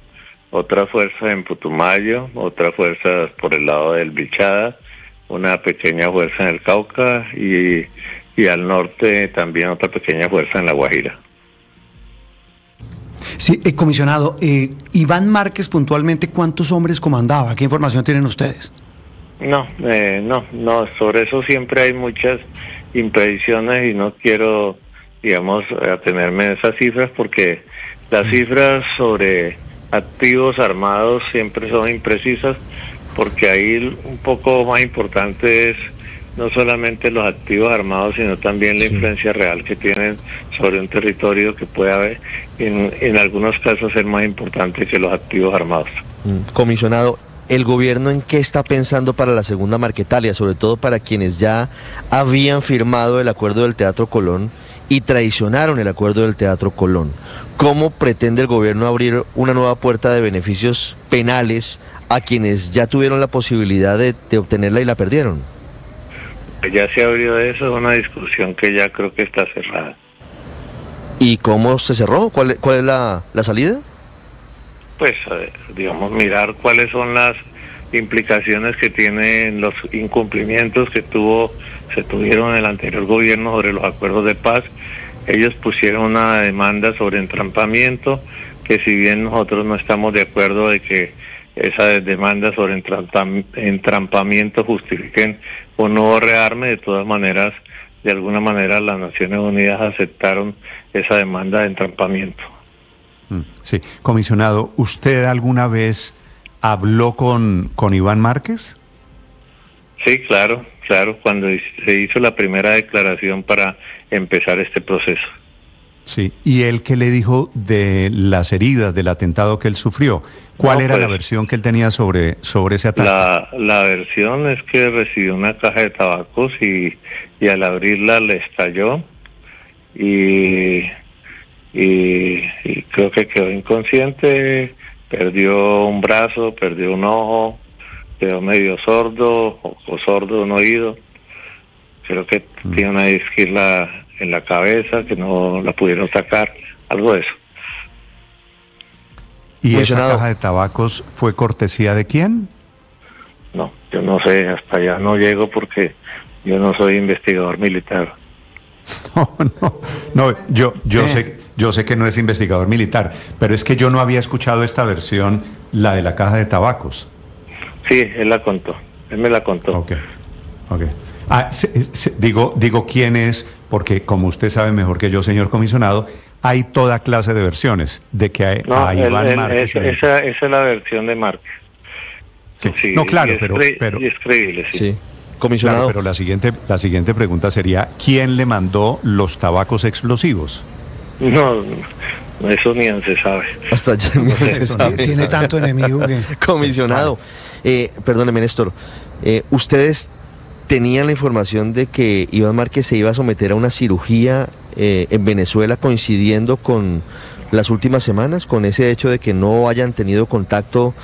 otra fuerza en Putumayo, otra fuerza por el lado del Bichada, una pequeña fuerza en el Cauca y al norte también otra pequeña fuerza en La Guajira. Sí, comisionado, Iván Márquez puntualmente, ¿cuántos hombres comandaba? ¿Qué información tienen ustedes? No, sobre eso siempre hay muchas imprecisiones y no quiero, digamos, atenerme a esas cifras, porque las cifras sobre activos armados siempre son imprecisas, porque ahí un poco más importante es no solamente los activos armados, sino también la influencia real que tienen sobre un territorio que puede haber, en algunos casos, ser más importante que los activos armados. Comisionado, ¿el gobierno en qué está pensando para la segunda Marquetalia, sobre todo para quienes ya habían firmado el acuerdo del Teatro Colón y traicionaron el acuerdo del Teatro Colón? ¿Cómo pretende el gobierno abrir una nueva puerta de beneficios penales a quienes ya tuvieron la posibilidad de obtenerla y la perdieron? Ya se abrió eso, es una discusión que ya creo que está cerrada. ¿Y cómo se cerró? ¿Cuál es la salida? Pues, digamos, mirar cuáles son las implicaciones que tienen los incumplimientos que se tuvieron en el anterior gobierno sobre los acuerdos de paz. Ellos pusieron una demanda sobre entrampamiento, que si bien nosotros no estamos de acuerdo de que esas demandas sobre entrampamiento justifiquen un nuevo rearme, de todas maneras, de alguna manera las Naciones Unidas aceptaron esa demanda de entrampamiento. Sí, comisionado, ¿usted alguna vez habló con Iván Márquez? Sí, claro, cuando se hizo la primera declaración para empezar este proceso. Sí, ¿y él qué le dijo de las heridas del atentado que él sufrió? ¿Cuál era la versión que él tenía sobre ese ataque? La versión es que recibió una caja de tabacos y al abrirla le estalló y creo que quedó inconsciente, perdió un brazo, perdió un ojo, quedó medio sordo o sordo de un oído. Creo que tiene una isquila en la cabeza que no la pudieron sacar, algo de eso. ¿Y esa caja de tabacos fue cortesía de quién? No, yo no sé, hasta allá no llego porque yo no soy investigador militar. No, yo sé que no es investigador militar, pero es que yo no había escuchado esta versión, la de la caja de tabacos. Sí, él me la contó. Ok. Digo quién es, porque como usted sabe mejor que yo, señor comisionado, hay toda clase de versiones de que a Iván Márquez... Esa es la versión de Márquez. Sí. No, claro, pero es creíble, sí. Comisionado. Claro, pero la siguiente pregunta sería, ¿quién le mandó los tabacos explosivos? No, eso ni se sabe. Hasta ya ni se sabe. Tiene tanto enemigo que... Comisionado, perdóneme, Néstor, ¿ustedes tenían la información de que Iván Márquez se iba a someter a una cirugía en Venezuela coincidiendo con las últimas semanas, con ese hecho de que no hayan tenido contacto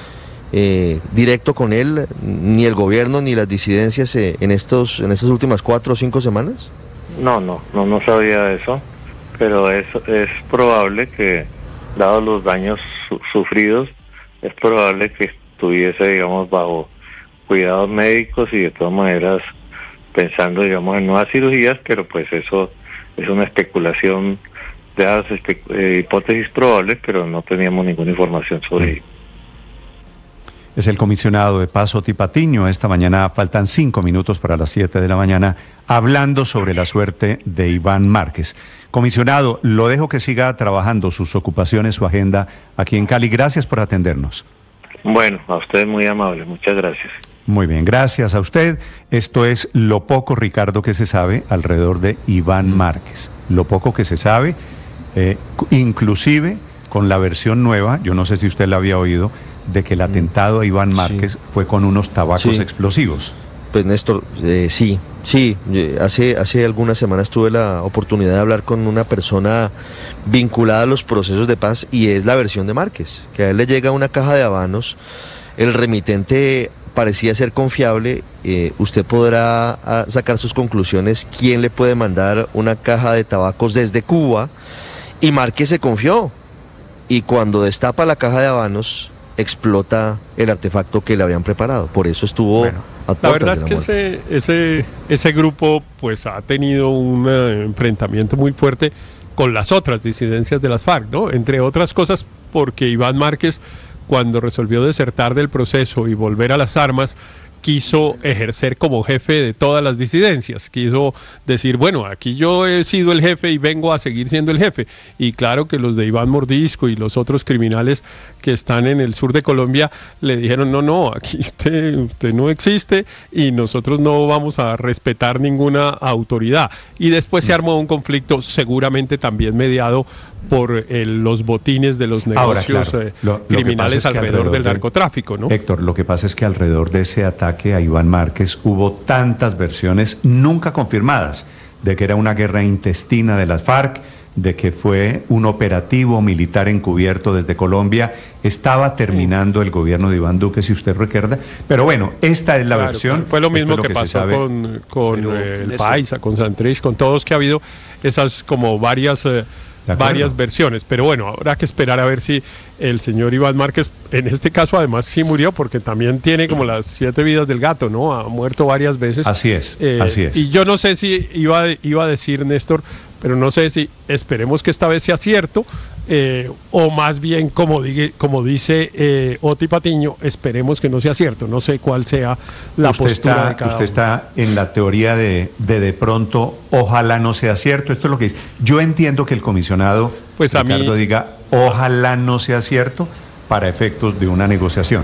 directo con él, ni el gobierno ni las disidencias en estas últimas 4 o 5 semanas? No sabía eso, pero es probable que, dados los daños sufridos, es probable que estuviese, digamos, bajo cuidados médicos y de todas maneras pensando, digamos, en nuevas cirugías, pero pues eso es una especulación de las hipótesis probables, pero no teníamos ninguna información sobre ello. Es el comisionado de Paz Oti Patiño. Esta mañana faltan 5 minutos para las 7 de la mañana, hablando sobre la suerte de Iván Márquez. Comisionado, lo dejo que siga trabajando sus ocupaciones, su agenda aquí en Cali. Gracias por atendernos. Bueno, a usted muy amable, muchas gracias. Muy bien, gracias a usted. Esto es lo poco, Ricardo, que se sabe alrededor de Iván Márquez. Lo poco que se sabe, inclusive con la versión nueva, yo no sé si usted la había oído, de que el atentado a Iván Márquez fue con unos tabacos explosivos. Pues Néstor, sí, hace algunas semanas tuve la oportunidad de hablar con una persona vinculada a los procesos de paz y es la versión de Márquez, que a él le llega una caja de habanos, el remitente parecía ser confiable, usted podrá sacar sus conclusiones, quién le puede mandar una caja de tabacos desde Cuba, y Márquez se confió, y cuando destapa la caja de habanos, explota el artefacto que le habían preparado, por eso estuvo... La verdad es que ese grupo pues ha tenido un enfrentamiento muy fuerte con las otras disidencias de las FARC, ¿no? Entre otras cosas porque Iván Márquez, cuando resolvió desertar del proceso y volver a las armas, quiso ejercer como jefe de todas las disidencias, quiso decir, bueno, aquí yo he sido el jefe y vengo a seguir siendo el jefe. Y claro que los de Iván Mordisco y los otros criminales que están en el sur de Colombia le dijeron, no, aquí usted no existe y nosotros no vamos a respetar ninguna autoridad. Y después se armó un conflicto seguramente también mediado por los botines de los negocios criminales alrededor del narcotráfico, ¿no? Héctor, lo que pasa es que alrededor de ese ataque a Iván Márquez hubo tantas versiones nunca confirmadas de que era una guerra intestina de las FARC, de que fue un operativo militar encubierto desde Colombia. Estaba terminando el gobierno de Iván Duque, si usted recuerda. Pero bueno, esta es la versión. Fue lo mismo que pasó con el Paisa, con Santrich, con todos, que ha habido esas como varias versiones, pero bueno, habrá que esperar a ver si el señor Iván Márquez, en este caso además sí murió, porque también tiene como las 7 vidas del gato, ¿no? Ha muerto varias veces. Así es. Y yo no sé si iba a decir, Néstor, pero no sé si esperemos que esta vez sea cierto, o más bien, como dice Oti Patiño, esperemos que no sea cierto. No sé cuál sea la postura de cada Usted está en la teoría de pronto, ojalá no sea cierto. Esto es lo que dice. Yo entiendo que el comisionado Ricardo diga, ojalá no sea cierto para efectos de una negociación.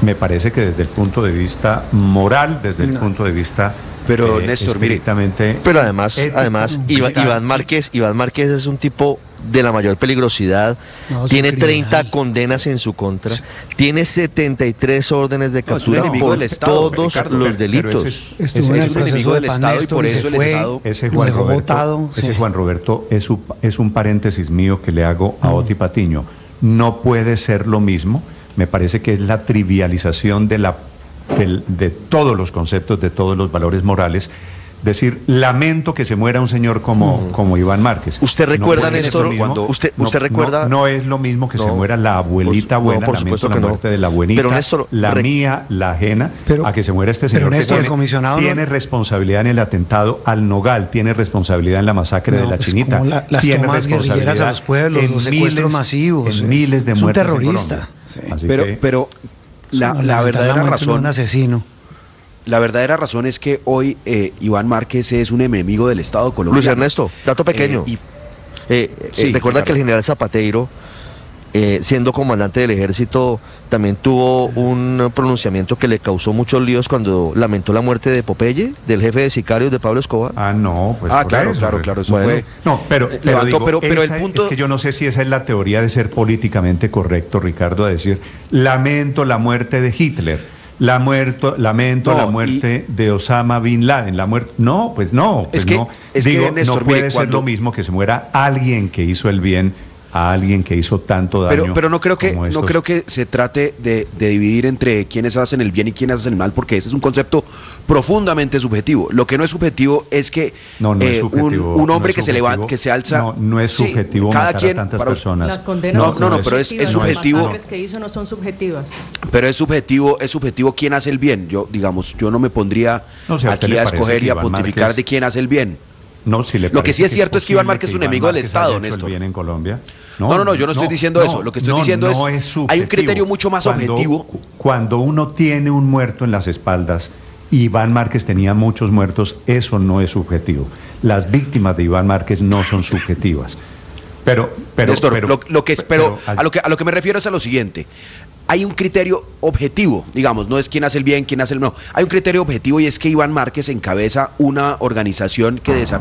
Me parece que desde el punto de vista moral, desde el punto de vista... Pero Néstor, mire, pero además Iván Márquez es un tipo de la mayor peligrosidad, tiene 30 condenas en su contra, tiene 73 órdenes de captura por todos los delitos. Es un enemigo del Estado y por eso el Estado lo dejó votado. Ese Juan Roberto es un paréntesis mío que le hago a Oti Patiño. No puede ser lo mismo, me parece que es la trivialización de todos los conceptos, de todos los valores morales. Decir, lamento que se muera un señor como Iván Márquez. ¿Usted recuerda, Néstor, cuando usted recuerda? No es lo mismo que se muera la abuelita buena, por lamento la muerte de la abuelita, pero Néstor, la mía, la ajena, a que se muera este señor. Pero Néstor, que el comisionado tiene responsabilidad en el atentado al Nogal, tiene responsabilidad en la masacre de la Chinita, las tiene tomas guerrilleras a los pueblos, los secuestros masivos, en miles de muertes. Es un terrorista. Pero la verdadera razón, un asesino. La verdadera razón es que hoy Iván Márquez es un enemigo del Estado colombiano. Luis Ernesto, dato pequeño. Recuerda que el general Zapateiro, siendo comandante del ejército, también tuvo un pronunciamiento que le causó muchos líos cuando lamentó la muerte de Popeye, del jefe de sicarios de Pablo Escobar. No, pues claro, eso fue. No, pero el punto es que yo no sé si esa es la teoría de ser políticamente correcto, Ricardo, a decir, lamento la muerte de Hitler. Lamento la muerte de Osama Bin Laden. No puede ser lo mismo que se muera alguien que hizo el bien a alguien que hizo tanto daño. Pero no creo que se trate de dividir entre quienes hacen el bien y quienes hacen el mal, porque ese es un concepto profundamente subjetivo. Lo que no es subjetivo es que un hombre que se levanta, que se alza, no es subjetivo cada quien a tantas personas. Las condenas pero es subjetivo. Las que hizo no son subjetivas. Pero es subjetivo quién hace el bien. Yo no me pondría aquí a escoger y a pontificar de quién hace el bien. Lo que sí es cierto es que Iván Márquez es un enemigo del Estado, Néstor. Bien en Colombia. No, yo no estoy diciendo eso. Lo que estoy diciendo es hay un criterio mucho más objetivo. Cuando uno tiene un muerto en las espaldas, Iván Márquez tenía muchos muertos, eso no es subjetivo. Las víctimas de Iván Márquez no son subjetivas. Néstor, a lo que me refiero es a lo siguiente. Hay un criterio objetivo, digamos, no es quién hace el bien, quién hace el no. Hay un criterio objetivo y es que Iván Márquez encabeza una organización que desafía